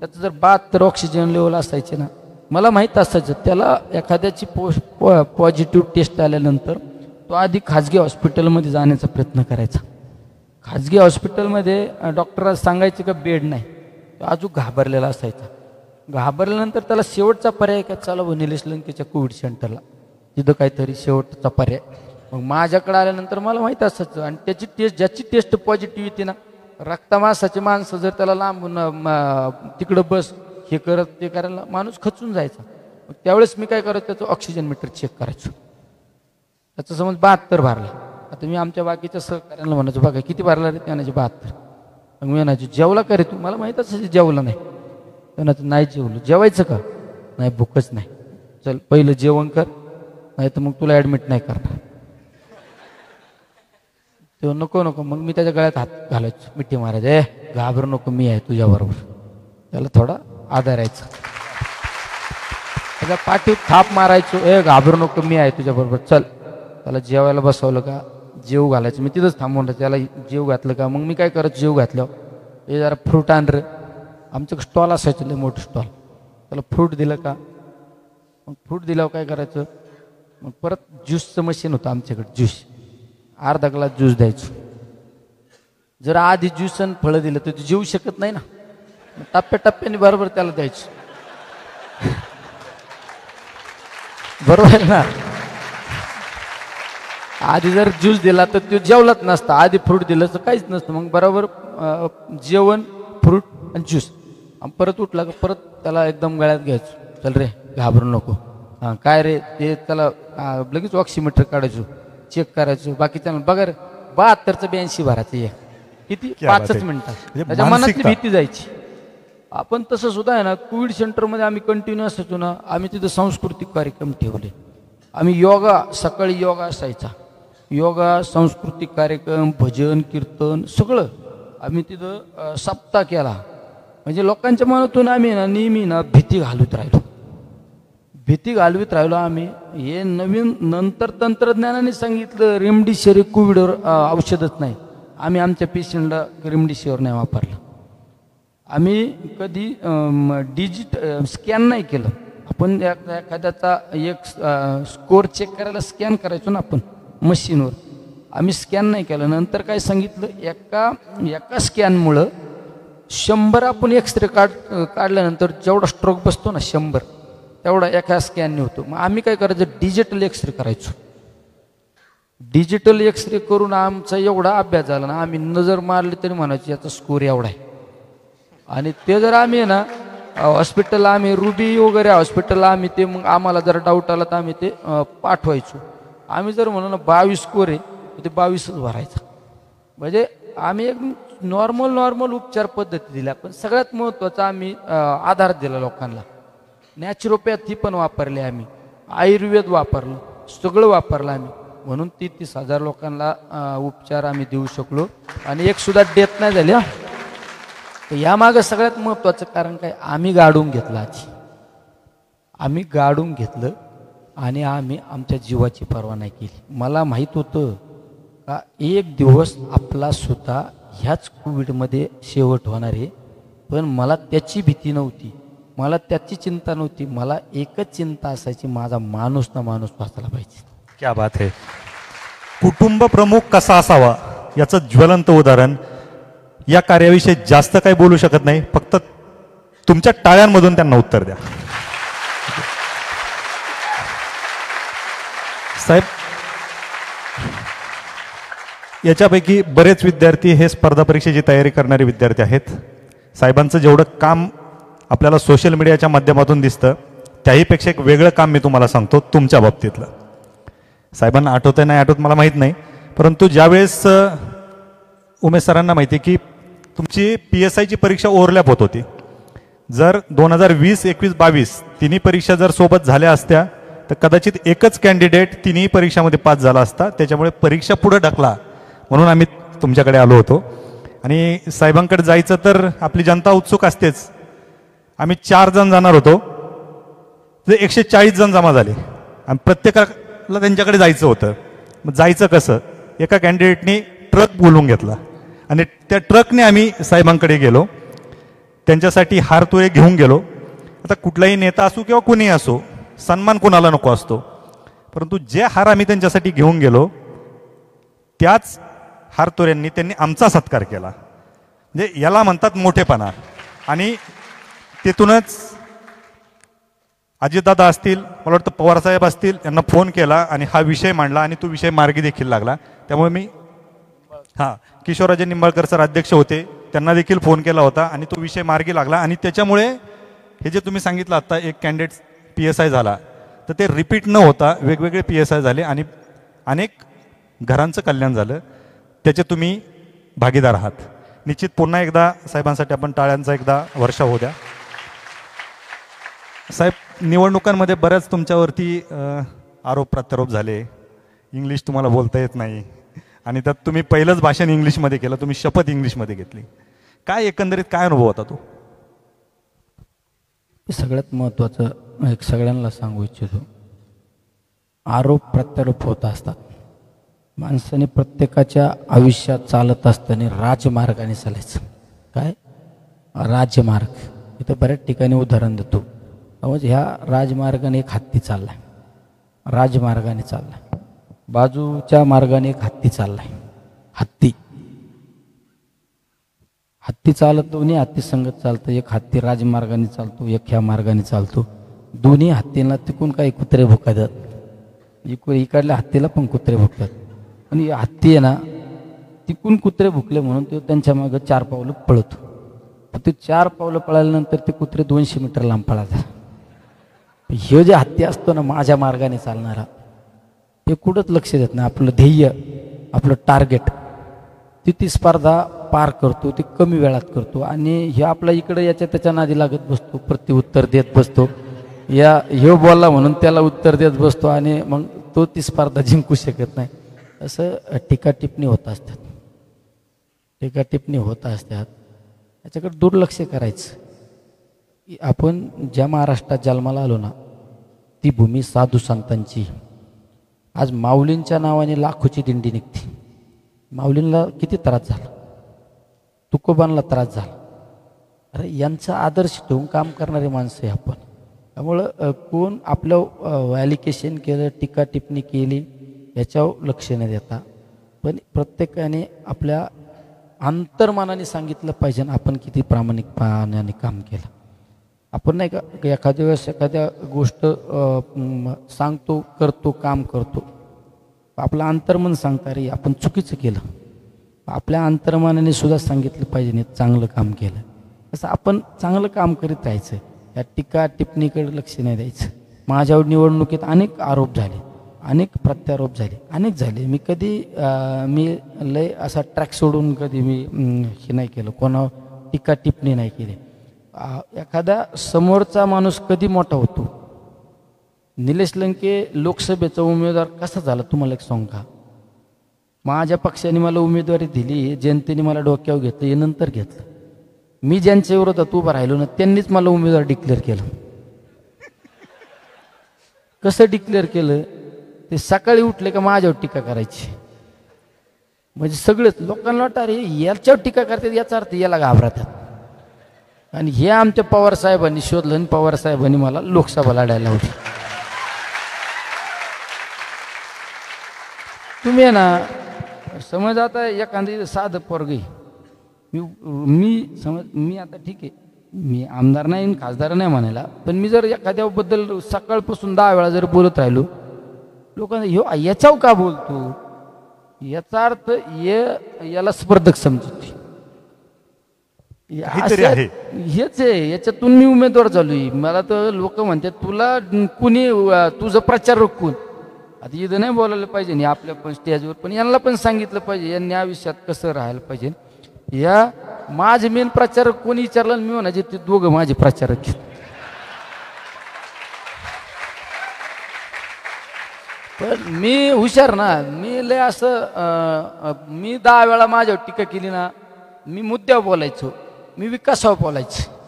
Speaker 4: त्याचं जर 72 ऑक्सिजन लेवल असायचे ना, मला माहीत असायचं त्याला एखाद्याची पॉझिटिव्ह टेस्ट आल्यानंतर तो आधी खाजगी हॉस्पिटलमध्ये जाण्याचा प्रयत्न करायचा. खाजगी हॉस्पिटलमध्ये डॉक्टरला सांगायचे का बेड नाही, तो अजून घाबरलेला असायचा. घाबरल्यानंतर त्याला शेवटचा पर्याय काय, चला व निलेश लंकेच्या कोविड सेंटरला, तिथं काहीतरी शेवटचा पर्याय. मग माझ्याकडे आल्यानंतर मला माहीत असायचं. आणि त्याची टेस्ट, ज्याची टेस्ट पॉझिटिव्ह येते ना, रक्तमासाचे माणसं जर त्याला लांबून तिकडं बस हे करत ते करायला माणूस खचून जायचा. मग त्यावेळेस मी काय करायचं, त्याचं ऑक्सिजन मीटर चेक करायचो. त्याचा समज 72 भरला. आता मी आमच्या बाकीच्या सहकार्यांना म्हणायचो, बघा किती भरला रे, त्यानाचे 72. मग मी म्हणायचो, जेवला का रे तू? मला माहीत असायचं जेवलं नाही. त्यांना नाही जेवलं. जेवायचं का? नाही, भूकच नाही. चल पहिलं जेवण कर, नाही तर मग तुला ॲडमिट नाही करणार. तेव्हा नको नको. मग मी त्याच्या गळ्यात हात घालायचो, मिठी मारायचं, घाबरू नको, मी आहे तुझ्याबरोबर. त्याला थोडा आधारायचा. त्याच्या पाठीत थाप मारायचो, घाबरू नको, मी आहे तुझ्याबरोबर, चल. त्याला जेवायला बसवलं का, जेव घालायचं. मी तिथंच थांबवून त्याला जेव घातलं का, मग मी काय करायचं, जेव घातल्यावर जरा फ्रूट आण रे. आमचं स्टॉल असायचं लय मोठं स्टॉल. त्याला फ्रूट दिलं का, मग फ्रूट दिल्यावर काय करायचं, मग परत ज्यूसचं मशीन होतं आमच्याकडे. ज्यूस अर्धा ग्लास ज्यूस द्यायचो. जर आधी ज्यूस आणि फळं दिलं तर तू जेवू शकत नाही ना, टप्प्याटप्प्याने बरोबर त्याला द्यायचं. बरोबर आहे ना. आधी जर ज्यूस दिला तर तो जेवलाच नसता, आधी फ्रूट दिलं तर काहीच नसतं. मग बरोबर जेवण, फ्रूट आणि ज्यूस. परत उठला का परत त्याला एकदम गळ्यात घ्यायचो, चल रे घाबरू नको. हां काय रे ते, त्याला लगेच ऑक्सिमीटर काढायचो, चेक करायचो. बाकीच्या बघा रे 72चं 82 भरायचं आहे, किती 5च मिनिटात त्याच्या मनातली भीती जायची. आपण तसं सुद्धा आहे ना, कोविड सेंटरमध्ये आम्ही कंटिन्यू असायचो ना. आम्ही तिथं सांस्कृतिक कार्यक्रम ठेवले. आम्ही योगा, सकाळी योगा असायचा, योगा, सांस्कृतिक कार्यक्रम, भजन, कीर्तन सगळं आम्ही तिथं सप्ताह केला. म्हणजे लोकांच्या मनातून आम्ही ना नेहमी ना भीती घालवत राहिलो. आम्ही हे नवीन नंतर तंत्रज्ञानाने सांगितलं रेमडिसिव्हिर कोविडवर औषधच नाही. आम्ही आमच्या पेशंटला रेमडिसिव्हिर नाही वापरलं. आम्ही कधी स्कॅन नाही केलं. आपण एखाद्याचा एक स्कोर चेक करायला स्कॅन करायचो ना आपण मशीनवर, आम्ही स्कॅन नाही केलं. नंतर काय सांगितलं, एका स्कॅनमुळं 100 आपण एक्सरे काढल्यानंतर जेवढा स्ट्रोक बसतो ना 100 तेवढा एका स्कॅनने होतो. मग आम्ही काय करायचं, डिजिटल एक्सरे करायचो. डिजिटल एक्सरे करून आमचा एवढा अभ्यास झाला ना, आम्ही नजर मारली तरी म्हणायची याचा स्कोर एवढा आहे. आणि ते जर आम्ही ना हॉस्पिटलला, आम्ही रुबी वगैरे हॉस्पिटलला आम्ही ते, मग आम्हाला जर डाऊट आला तर आम्ही ते पाठवायचो. आम्ही जर म्हणू ना 22 स्कोर आहे तर ते 22च भरायचा. म्हणजे आम्ही एक नॉर्मल उपचार पद्धती दिल्या. पण सगळ्यात महत्त्वाचा आम्ही आधार दिला लोकांना. नॅचरोपॅथी पण वापरली आम्ही, आयुर्वेद वापरलं, सगळं वापरलं आम्ही. म्हणून 30,000 लोकांना उपचार आम्ही देऊ शकलो आणि एक सुद्धा डेथ नाही झाली. तर यामागं सगळ्यात महत्त्वाचं कारण काय, आम्ही गाडून घेतलं. आम्ही गाडून घेतलं आणि आम्ही आमच्या जीवाची पर्वा नाही केली. मला माहीत होतं का एक दिवस आपला सुद्धा ह्याच कोविडमध्ये शेवट होणार आहे. पण मला त्याची भीती नव्हती, मला त्याची चिंता नव्हती. मला एकच चिंता असायची, माझा माणूस ना माणूस वाचला पाहिजे.
Speaker 3: क्या बात आहे. कुटुंब प्रमुख कसा असावा याचं ज्वलंत उदाहरण. या कार्याविषयी जास्त काही बोलू शकत नाही, फक्त तुमच्या टाळ्यांमधून त्यांना उत्तर द्या. साहेब, याच्यापैकी बरेच विद्यार्थी हे स्पर्धा परीक्षेची तयारी करणारे विद्यार्थी आहेत. साहेबांचं जेवढं काम आपल्याला सोशल मीडियाच्या माध्यमातून दिसतं त्याहीपेक्षा एक वेगळं काम मी तुम्हाला सांगतो तुमच्या बाबतीतलं. साहेबांना आठवतंय नाही आठवत मला माहीत नाही, परंतु ज्यावेळेस उमेश सरांना माहिती की तुमची PSIची परीक्षा ओव्हरलॅप होत होती. जर 2020, 21, 22 तिन्ही परीक्षा जर सोबत झाल्या असत्या तर कदाचित एकच कॅन्डिडेट तिन्ही परीक्षामध्ये पास झाला असता. त्याच्यामुळे परीक्षा पुढे ढकला म्हणून आम्ही तुमच्याकडे आलो होतो. आणि साहेबांकडे जायचं तर आपली जनता उत्सुक असतेच. आम्ही 4 जण जाणार होतो, ते 140 जण जमा झाले आणि प्रत्येकाला त्यांच्याकडे जायचं होतं. मग जायचं कसं? एका कॅन्डिडेटनी ट्रक बोलवून घेतला आणि त्या ट्रकने आम्ही साहेबांकडे गेलो. त्यांच्यासाठी हार तुरे घेऊन गेलो. आता कुठलाही नेता असो किंवा कुणी असो, सन्मान कोणाला नको असतो, परंतु जे हार आम्ही त्यांच्यासाठी घेऊन गेलो त्याच हारतोऱ्यांनी त्यांनी आमचा सत्कार केला. म्हणजे याला म्हणतात मोठेपणा. आणि तिथूनच अजितदादा असतील, मला वाटतं पवारसाहेब असतील, यांना फोन केला आणि हा विषय मांडला आणि तो विषय मार्गी देखील लागला. त्यामुळे मी किशोरराजे निंबाळकर सर अध्यक्ष होते, त्यांना देखील फोन केला होता आणि तो विषय मार्गी लागला. आणि त्याच्यामुळे हे जे तुम्ही सांगितलं आता एक कॅन्डिडेट PSI झाला, तर ते रिपीट न होता वेगवेगळे PSI झाले आणि अनेक घरांचं कल्याण झालं. त्याचे तुम्ही भागीदार आहात. निश्चित पुन्हा एकदा साहेबांसाठी आपण टाळ्यांचा एकदा वर्षाव होऊ द्या. साहेब, निवडणुकांमध्ये बऱ्याच तुमच्यावरती आरोप प्रत्यारोप झाले. इंग्लिश तुम्हाला बोलता येत नाही आणि त्यात तुम्ही पहिलंच भाषण इंग्लिशमध्ये केलं, तुम्ही शपथ इंग्लिशमध्ये घेतली. काय एकंदरीत काय अनुभव होता तो?
Speaker 4: सगळ्यात महत्त्वाचं एक सगळ्यांना सांगू इच्छितो, आरोप प्रत्यारोप होत असतात. माणसाने प्रत्येकाच्या आयुष्यात चालत असताना राजमार्गाने चालायचं. काय राजमार्ग? इथं बऱ्याच ठिकाणी उदाहरण देतो. म्हणजे ह्या राजमार्गाने एक हत्ती चाललाय, राजमार्गाने चाललाय. बाजूच्या मार्गाने एक हत्ती चाललाय. हत्ती चालत, दोन्ही हत्ती संगत चालतं. एक हत्ती राजमार्गाने चालतो, एक ह्या मार्गाने चालतो. दोन्ही हत्तींना तिकून काही कुत्रे भुकतात, इकडल्या हत्तीला पण कुत्रे भुकतात. आणि हत्ती आहे ना, तिकून कुत्रे भुकले म्हणून तो त्यांच्या मागं 4 पावलं पळतो. ते 4 पावलं पळाल्यानंतर ते कुत्रे 200 मीटर लांब पळतात. हे जे हत्ती असतो ना माझ्या मार्गाने चालणारा, ते कुठंच लक्ष देत नाही. आपलं ध्येय, आपलं टार्गेट, ती स्पर्धा पार करतो, ती कमी वेळात करतो. आणि हे आपला इकडं याच्या त्याच्या नादी लागत बसतो, प्रत्युत्तर देत बसतो. ह्यो बोलला म्हणून त्याला उत्तर देत बसतो आणि मग तो ती स्पर्धा जिंकू शकत नाही. असं टीकाटिप्पणी होत असतात, टीकाटिप्पणी होत असतात. याच्याकडे दुर्लक्ष करायचं. आपण ज्या महाराष्ट्रात जन्माला आलो ना, ती भूमी साधू संतांची. आज माऊलींच्या नावाने लाखोची दिंडी निघते. माऊलींना किती त्रास झाला, तुकोबांना त्रास झाला. अरे यांचा आदर्श ठेवून काम करणारे माणसं आहे आपण. त्यामुळं कोण आपलं व्हॅलिकेशन केलं, टीका टिप्पणी केली, याच्यावर लक्ष न देता पण प्रत्येकाने आपल्या अंतर्मनाने सांगितलं पाहिजे आपण किती प्रामाणिकपणाने काम केलं. आपण नाही का एखाद्या वेळेस एखाद्या गोष्ट सांगतो, करतो, काम करतो, आपलं अंतर्मन सांगता रे आपण चुकीचं केलं. आपल्या अंतर्मनाने सुद्धा सांगितलं पाहिजे नाही चांगलं काम केलं. असं आपण चांगलं काम करीत राहायचं. या टीका टिप्पणीकडे लक्ष नाही द्यायचं. माझ्यावर निवडणुकीत अनेक आरोप झाले, अनेक प्रत्यारोप झाले, अनेक झाले. मी कधी मी लय असा ट्रॅक सोडून कधी मी हे नाही केलं, कोणावर टीका टिप्पणी नाही केली. एखादा समोरचा माणूस कधी मोठा होतो. निलेश लंके लोकसभेचा उमेदवार कसा झाला तुम्हाला एक सांगू का? माझ्या पक्षाने मला उमेदवारी दिली, जनतेने मला डोक्यावर घेतलं, हे नंतर घेतलं. मी ज्यांच्या विरोधात उभं राहिलो ना त्यांनीच मला उमेदवार डिक्लेअर केलं. कसं डिक्लेअर केलं? ते सकाळी उठले का माझ्यावर टीका करायची. म्हणजे सगळेच लोकांना वाटतं अरे याच्यावर टीका करतात याचा अर्थ याला घाबरतात. आणि हे आमच्या पवार साहेबांनी शोधलं आणि पवार साहेबांनी मला लोकसभा लढायला होती. तुम्ही आहे ना समज आता एखादी साधं पोरगी मी आता ठीक आहे मी आमदार नाही खासदार नाही म्हणायला, पण मी जर एखाद्याबद्दल सकाळपासून 10 वेळा जर बोलत राहिलो लोकांना ह्यो याच्यावर का बोलतो याचा अर्थ याला स्पर्धक समजतो. हेच आहे, याच्यातून मी उमेदवार झालो. मला तर लोक म्हणतात तुला कुणी तुझं प्रचारक कोण. आता इथं नाही बोलायला पाहिजे नाही आपल्या पण स्टेजवर, पण यांना पण सांगितलं पाहिजे यांनी आयुष्यात कसं राहायला पाहिजे. या माझे मेन प्रचारक कोणी विचारलं मी म्हणायचे ते दोघं माझे प्रचारक आहेत. पण मी हुशार ना, मी लय असं मी 10 वेळा माझ्यावर टीका केली ना मी मुद्द्यावर बोलायचो, मी विकासावर बोलायचं.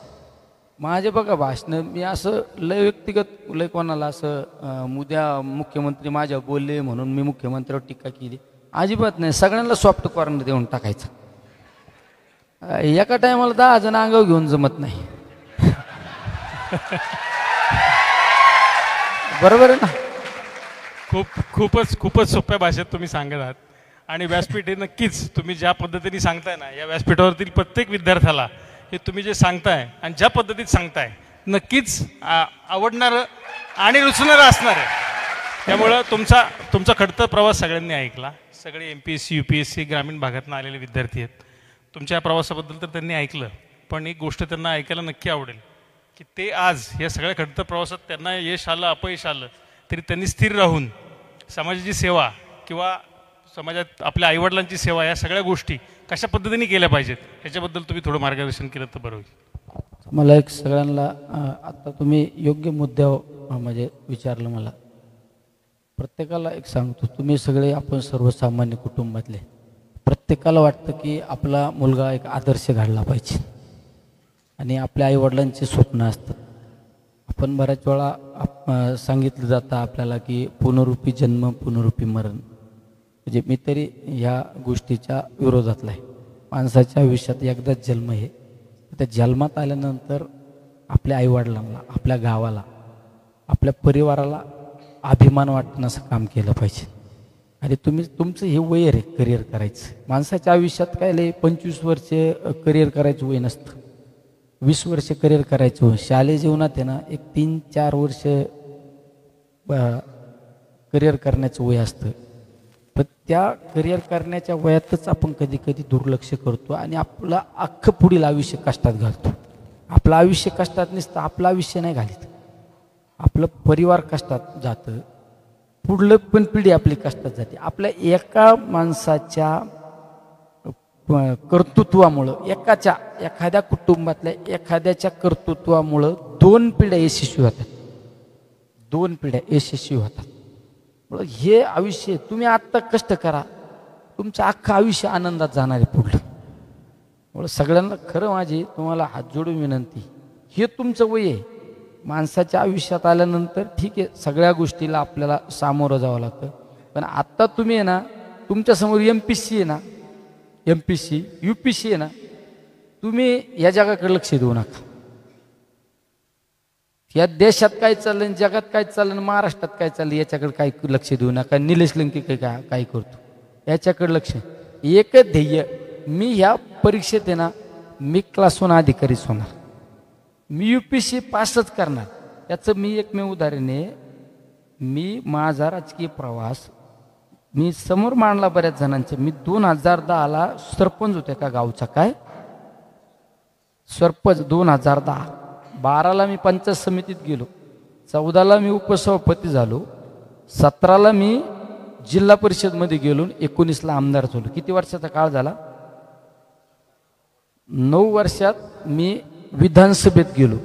Speaker 4: माझे बघा भाषणं मी असं लय व्यक्तिगत लय कोणाला असं उद्या मुख्यमंत्री माझ्यावर बोलले म्हणून मी मुख्यमंत्र्यावर टीका केली अजिबात नाही. सगळ्यांना सॉफ्ट कॉर्नर देऊन टाकायचं. एका टायमाला 10 जण अंगावर घेऊन जमत नाही. बरोबर आहे ना?
Speaker 5: खूपच सोप्या भाषेत तुम्ही सांगत आहात. आणि व्यासपीठ हे नक्कीच तुम्ही ज्या पद्धतीने सांगताय ना, या व्यासपीठावरतील प्रत्येक विद्यार्थ्याला हे तुम्ही जे सांगताय आणि ज्या पद्धतीत सांगताय नक्कीच आवडणारं आणि रुचणारं असणार आहे. त्यामुळं तुमचा खडतर प्रवास सगळ्यांनी ऐकला. सगळे MPSC UPSC ग्रामीण भागातून आलेले विद्यार्थी आहेत. तुमच्या या प्रवासाबद्दल तर त्यांनी ऐकलं, पण एक गोष्ट त्यांना ऐकायला नक्की आवडेल की ते आज या सगळ्या खडतर प्रवासात त्यांना यश आलं अपयश आलं तरी त्यांनी स्थिर राहून समाजाची सेवा किंवा समाजात आपल्या आईवडिलांची सेवा या सगळ्या गोष्टी कशा पद्धतीने केल्या पाहिजेत ह्याच्याबद्दल तुम्ही थोडं मार्गदर्शन केलं तर बरं होईल.
Speaker 4: मला एक सगळ्यांना आता तुम्ही योग्य मुद्द्यावर म्हणजे विचारलं. मला प्रत्येकाला एक सांगतो, तुम्ही सगळे आपण सर्वसामान्य कुटुंबातले, प्रत्येकाला वाटतं की आपला मुलगा एक आदर्श घडला पाहिजे आणि आपल्या आईवडिलांचे स्वप्न असतात. आपण बऱ्याच वेळा सांगितलं जातं आपल्याला की पुनरुपी जन्म पुनरुपी मरण. म्हणजे मी तरी ह्या गोष्टीच्या विरोधातला आहे. माणसाच्या आयुष्यात एकदाच जन्म आहे. त्या जन्मात आल्यानंतर आपल्या आईवडिलांना, आपल्या गावाला, आपल्या परिवाराला अभिमान वाटणं असं काम केलं पाहिजे. आणि तुमचं हे वय आहे करिअर करायचं. माणसाच्या आयुष्यात काय लय 25 वर्षे करिअर करायचं वय नसतं, 20 वर्ष करिअर करायचं वय. शालेय जीवनात आहे ना एक 3-4 वर्ष करिअर करण्याचं वय असतं. पण त्या करिअर करण्याच्या वयातच आपण कधी कधी दुर्लक्ष करतो आणि आपलं अख्खं पुढील आयुष्य कष्टात घालतो. आपलं आयुष्य कष्टात नसतं, आपलं आयुष्य नाही घालीत, आपलं परिवार कष्टात जातं, पुढलं पण पिढी आपली कष्टात जाते. आपल्या एका माणसाच्या कर्तृत्वामुळं, एखाद्या कुटुंबातल्या एखाद्याच्या कर्तृत्वामुळं 2 पिढ्या यशस्वी होतात, 2 पिढ्या यशस्वी होतात. हे आयुष्य तुम्ही आत्ता कष्ट करा, तुमचं अख्खं आयुष्य आनंदात जाणार आहे पुढलं. सगळ्यांना खरं माझी तुम्हाला हात जोडून विनंती, हे तुमचं वय आहे. माणसाच्या आयुष्यात आल्यानंतर ठीक आहे सगळ्या गोष्टीला आपल्याला सामोरं जावं लागतं, पण आत्ता तुम्ही आहे ना, तुमच्यासमोर MPSC आहे ना, MPSC UPSC आहे ना, तुम्ही या जगाकडे लक्ष देऊ नका. या देशात काय चाललं, जगात काय चाललं, महाराष्ट्रात काय चाललं याच्याकडे काही लक्ष देऊ नका. निलेश लंके काय करतो याच्याकडे लक्ष. एकच ध्येय, मी ह्या परीक्षेत आहे ना मी क्लास 1 अधिकारीच होणार, मी UPSC पासच करणार. याचं मी एकमेव उदाहरण आहे. मी माझा राजकीय प्रवास मी समोर मांडला बऱ्याच जणांचे. मी 2010ला सरपंच होते का गावचा, काय सरपंच 2010. 12ला मी पंचायत समितीत गेलो, 14ला मी उपसभापती झालो, 17ला मी जिल्हा परिषदमध्ये गेलो, 19ला आमदार झालो. किती वर्षाचा काळ झाला? 9 वर्षात मी विधानसभेत गेलो.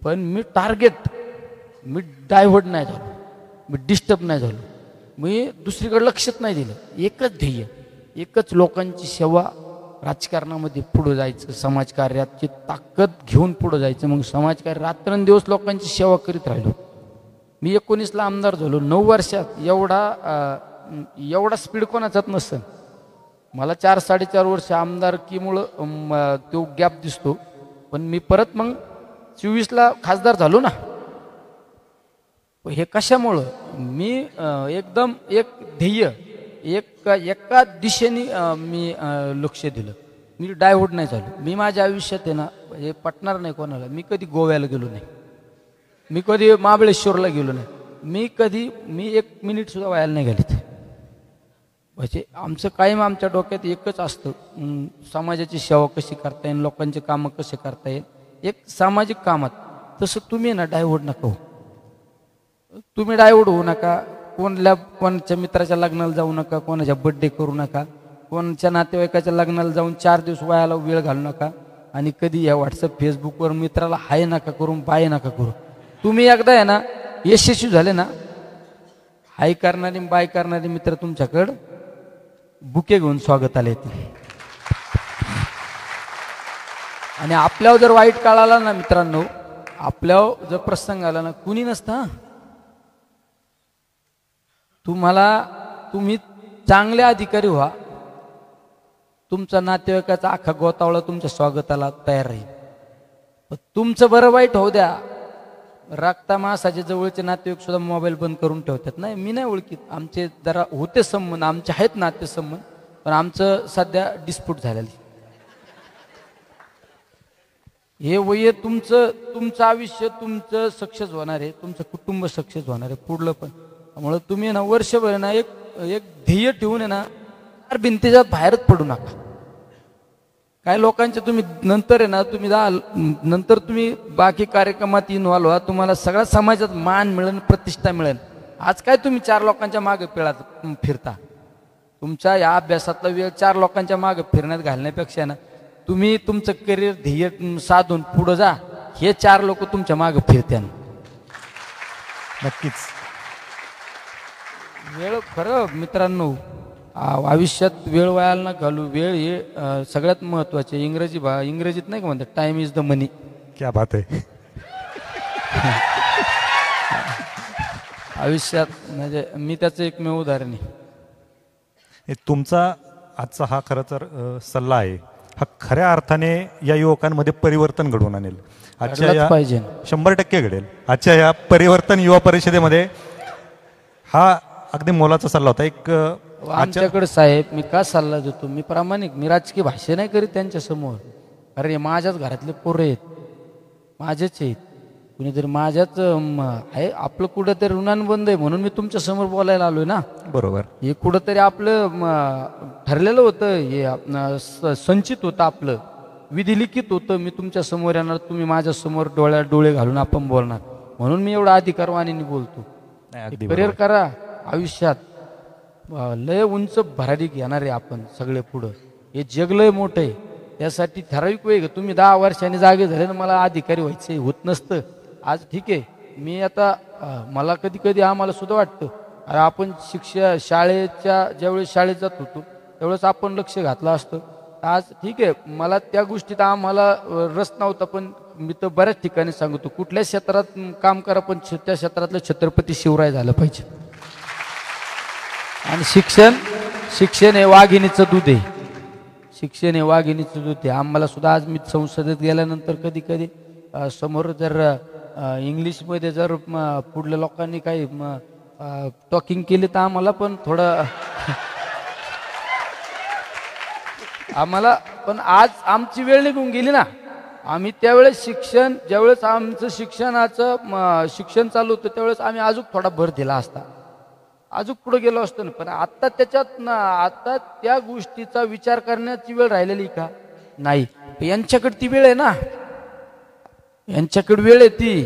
Speaker 4: पण मी टार्गेट, मी डायव्हर्ट नाही झालो, मी डिस्टर्ब नाही झालो, मी दुसरीकडे लक्षच नाही दिलं. एकच ध्येय, एकच लोकांची सेवा. राजकारणामध्ये पुढं जायचं, समाजकार्याची ताकद घेऊन पुढं जायचं. मग समाजकार्य रात्रंदिवस लोकांची सेवा करीत राहिलो. मी 19ला आमदार झालो. 9 वर्षात एवढा स्पीड कोणाचाच नसेल. मला 4-4.5 वर्ष आमदारकीमुळं तो गॅप दिसतो, पण मी परत मग 24ला खासदार झालो ना. हे कशामुळं? मी एकदम एक ध्येय, एका दिशेने मी लक्ष दिलं. मी डायव्हर्ट नाही झालो. मी माझ्या आयुष्यात आहे ना, हे पटणार नाही कोणाला, मी कधी गोव्याला गेलो नाही, मी कधी महाबळेश्वरला गेलो नाही, मी 1 मिनिट सुद्धा व्हायला नाही घालीत. म्हणजे आमचं कायम आमच्या डोक्यात एकच असतं, समाजाची सेवा कशी करता येईल, लोकांचे कामं कसे करता येईल, एक सामाजिक कामात. तसं तुम्ही ना डायव्हर्ट नका हो. तुम्ही डायव्हर्ट होऊ नका. कोणाच्या मित्राच्या लग्नाला जाऊ नका, कोणाच्या बड्डे करू नका, कोणाच्या नातेवाईकाच्या लग्नाला जाऊन 4 दिवस वयाला वेळ घालू नका. आणि कधी या व्हॉट्सअप फेसबुकवर मित्राला हाय नका करून, बाय नका करू. तुम्ही एकदा आहे ना यशस्वी झाले ना, हाय करणारे बाय करणारे मित्र तुमच्याकडं बुके घेऊन स्वागताला येतील. आणि आपल्यावर जर वाईट काळ आला ना मित्रांनो, आपल्यावर जर प्रसंग आला ना, कुणी नसता. तुम्ही चांगले अधिकारी व्हा, तुमचा नातेवाईकाचा अख्खा गोतावळा तुमच्या स्वागताला तयार राहील. पण तुमचं बरं वाईट होऊ द्या, राखता मासाच्या जवळचे नातेवाईक सुद्धा मोबाईल बंद करून ठेवतात. नाही, मी नाही ओळखीत, आमचे जरा होते संबंध, आमचे आहेत नातेसंबंध, पण आमचं सध्या डिस्प्यूट झालेली. हे वय तुमचं आयुष्य तुमचं सक्सेस होणार आहे, तुमचं कुटुंब सक्सेस होणार आहे पुढलं पण. त्यामुळे तुम्ही ना वर्षभर ना एक ध्येय ठेवून आहे ना, भिंतीच्या बाहेरच पडू नका. काय लोकांचे तुम्ही नंतर आहे ना, नंतर तुम्ही बाकी कार्यक्रमात इन्व्हॉल्व व्हा, तुम्हाला सगळ्या समाजात मान मिळेल, प्रतिष्ठा मिळेल. आज काय तुम्ही 4 लोकांच्या मागे फिरता, तुमच्या या अभ्यासातला वेळ 4 लोकांच्या मागे फिरण्यात घालण्यापेक्षा ना, तुम्ही तुमचं करिअर ध्येय साधून पुढे जा. हे 4 लोक तुमच्या मागे फिरत्या.
Speaker 3: नक्कीच.
Speaker 4: वेळ खरं मित्रांनो, आयुष्यात वेळ वायाला ना घालू. वेळ हे सगळ्यात महत्वाचे. इंग्रजीत नाही का म्हणतात, टाइम इज द मनी.
Speaker 3: क्या बात आहे.
Speaker 4: आयुष्यात म्हणजे मी त्याचं एकमेव उदाहरण आहे.
Speaker 3: तुमचा आजचा हा खरं तर सल्ला आहे, हा खऱ्या अर्थाने या युवकांमध्ये परिवर्तन घडवून आणेल. आजच्या या
Speaker 4: पाहिजे
Speaker 3: 100% घडेल. आजच्या या परिवर्तन युवा परिषदेमध्ये हा अगदी मोलाचा सल्ला होता. एक
Speaker 4: आमच्याकडे साहेब, मी का सल्ला देतो, मी प्रामाणिक, मी राजकीय भाष्य नाही करीत त्यांच्या समोर. अरे माझ्याच घरातले पोरं आहेत, माझेच आहेत, कुणीतरी माझ्याच आहे. आपलं कुठंतरी ऋणानुबंध आहे म्हणून मी तुमच्या समोर बोलायला आलोय ना.
Speaker 3: बरोबर.
Speaker 4: हे कुठंतरी आपलं ठरलेलं होतं, हे संचित होतं, आपलं विधिलिखित होतं. मी तुमच्या समोर येणार, तुम्ही माझ्या समोर डोळे घालून आपण बोलणार, म्हणून मी एवढा अधिकारवाणीने बोलतो. करिअर करा आयुष्यात, लय उंच भरारी घेणार आहे आपण सगळे पुढं. हे जग लय मोठं आहे, त्यासाठी ठराविक वेळ तुम्ही 10 वर्षांनी जागे झाले ना, मला अधिकारी व्हायचं होत नसतं. आज ठीक आहे, मी आता मला कधी आम्हाला सुद्धा वाटतं, अरे आपण ज्यावेळेस शाळेत जात होतो त्यावेळेस आपण लक्ष घातलं असतं. आज ठीक आहे, मला त्या गोष्टीत आम्हाला रस नव्हता, पण मी तर बऱ्याच ठिकाणी सांगतो, कुठल्या क्षेत्रात काम करा पण त्या क्षेत्रातलं छत्रपती शिवराय झालं पाहिजे. आणि शिक्षण हे वाघिणीचं दूध आहे. शिक्षण हे वाघिणीचं दूध आहे. आम्हाला सुद्धा आज मी संसदेत गेल्यानंतर कधी समोर जर इंग्लिशमध्ये जर पुढल्या लोकांनी काही टॉकिंग केली तर आम्हाला पण थोडं आम्हाला पण आज आमची वेळ निघून गेली ना. आम्ही त्यावेळेस ज्यावेळेस आमचं शिक्षण चालू होतं त्यावेळेस आम्ही अजून थोडा भर दिला असता, अजून पुढे गेलो असतो ना. पण आता त्याच्यात आता त्या गोष्टीचा विचार करण्याची वेळ राहिलेली का नाही. यांच्याकडे ती वेळ आहे ना, यांच्याकडे वेळ आहे ती.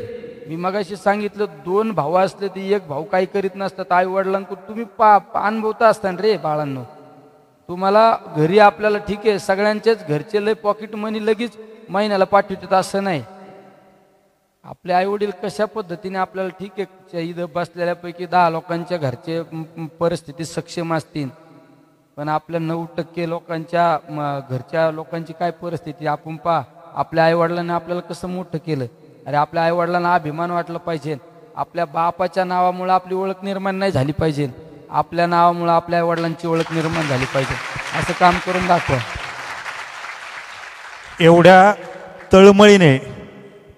Speaker 4: मी मगाशी सांगितलं 2 भाऊ असले ते एक भाऊ काही करीत नसतात. आई वडिलांकडून तुम्ही अनुभवता असताना रे बाळांनो. तुम्हाला घरी आपल्याला ठीक आहे, सगळ्यांचेच घरचे लय पॉकेट मनी लगेच महिन्याला पाठवतात असं नाही. आपले आई वडील कशा पद्धतीने आपल्याला ठीक आहे, इथं बसलेल्यापैकी 10 लोकांच्या घरचे परिस्थिती सक्षम असतील, पण आपल्या 9% लोकांच्या घरच्या लोकांची काय परिस्थिती आपण पहा. आपल्या आईवडिलांनी आपल्याला कसं मोठं केलं. अरे आपल्या आईवडिलांना अभिमान वाटला पाहिजे. आपल्या बापाच्या नावामुळे आपली ओळख निर्माण नाही झाली पाहिजे, आपल्या नावामुळे आपल्या आईवडिलांची ओळख निर्माण झाली पाहिजे. असं काम करून दाखवा.
Speaker 3: एवढ्या तळमळीने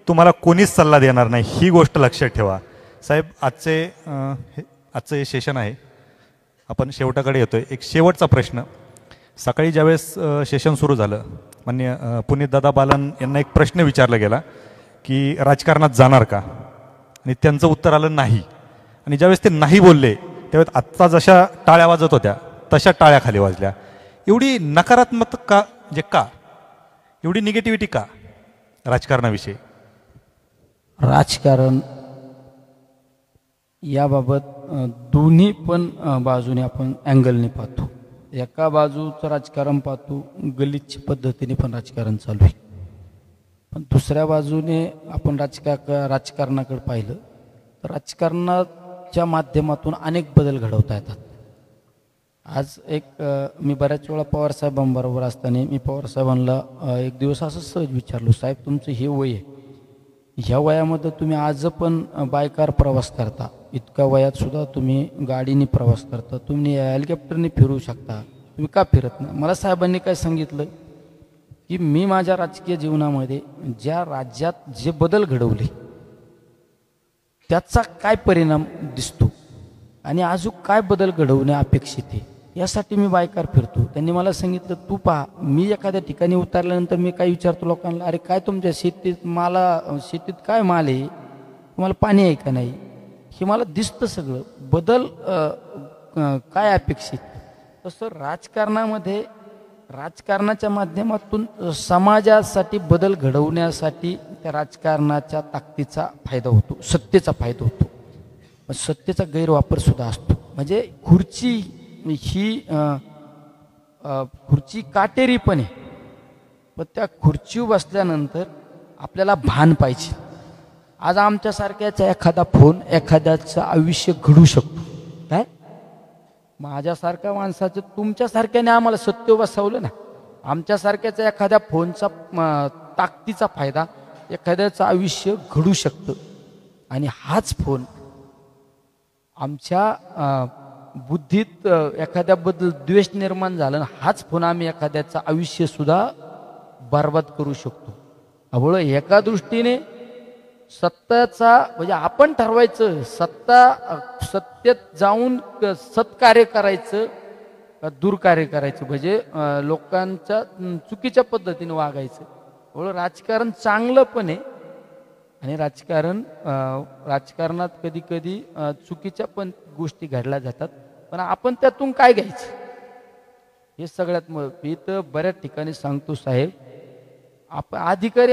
Speaker 3: तुम्हाला कोणीच सल्ला देणार नाही, ही गोष्ट लक्षात ठेवा. साहेब, आजचं हे सेशन आहे, आपण शेवटाकडे येतोय. एक शेवटचा प्रश्न. सकाळी ज्यावेळेस सेशन सुरू झालं, माननीय पुनीतदादा बालन यांना एक प्रश्न विचारला गेला की राजकारणात जाणार का, आणि त्यांचं उत्तर आलं नाही. आणि ज्यावेळेस ते नाही बोलले त्यावेळेस आत्ता जशा टाळ्या वाजत होत्या तशा टाळ्या खाली वाजल्या. एवढी नकारात्मक का, म्हणजे का एवढी निगेटिव्हिटी का राजकारणाविषयी?
Speaker 4: राजकारण याबाबत दोन्ही पण बाजूने आपण अँगलने पाहतो. एका बाजूचं राजकारण पाहतो, गलिच्छ पद्धतीने पण राजकारण चालू आहे. पण दुसऱ्या बाजूने आपण राजकारणाकडे पाहिलं तर राजकारणाच्या माध्यमातून अनेक बदल घडवता येतात. आज मी बऱ्याच वेळा पवारसाहेबांबरोबर असताना मी पवारसाहेबांना एक दिवस असं सहज विचारलो, साहेब तुमचं हे वय आहे, ह्या वयामध्ये तुम्ही आज पण बायकार प्रवास करता, इतक्या वयात सुद्धा तुम्ही गाडीने प्रवास करता, तुम्ही हेलिकॉप्टरने फिरू शकता, तुम्ही का फिरत नाही? मला साहेबांनी काय सांगितलं की मी माझ्या राजकीय जीवनामध्ये ज्या राज्यात जे बदल घडवले त्याचा काय परिणाम दिसतो आणि अजून काय बदल घडवणे अपेक्षित आहे, यासाठी मी बायकार फिरतो. त्यांनी मला सांगितलं, तू पहा, मी एखाद्या ठिकाणी उतरल्यानंतर मी काय विचारतो लोकांना, अरे काय तुमच्या शेतीत काय माल आहे, तुम्हाला पाणी आहे का नाही, हे मला दिसतं सगळं. बदल काय अपेक्षित. तसं राजकारणाच्या माध्यमातून समाजासाठी बदल घडवण्यासाठी त्या राजकारणाच्या ताकदीचा फायदा होतो, सत्तेचा फायदा होतो, पण सत्तेचा गैरवापर सुद्धा असतो. म्हणजे खुर्ची काटेरी पण आहे, पण त्या खुर्चीवर बसल्यानंतर आपल्याला भान पाहिजे. आज आमच्यासारख्याचा एखादा फोन एखाद्याचं आयुष्य घडू शकतो. काय माझ्यासारख्या माणसाचं तुमच्यासारख्याने आम्हाला सत्य बसवलं ना, आमच्यासारख्याचा एखाद्या फोनचा ताकदीचा फायदा एखाद्याचं आयुष्य घडू शकतं. आणि हाच फोन आमच्या बुद्धीत एखाद्याबद्दल द्वेष निर्माण झाला, हाच फोन आम्ही एखाद्याचं आयुष्य सुद्धा बरबाद करू शकतो. त्यामुळं एका दृष्टीने सत्ताचा म्हणजे आपण ठरवायचं, सत्तेत जाऊन सत्कार्य करायचं का दुर्कार्य करायचं, म्हणजे लोकांच्या चुकीच्या पद्धतीने वागायचं. त्यामुळं राजकारण चांगलं पण आहे आणि राजकारणात कधी कधी चुकीच्या पण गोष्टी घडल्या जातात, पण आपण त्यातून काय घ्यायचं हे सगळ्यात मी तर बऱ्याच ठिकाणी सांगतो साहेब, आपण अधिकारी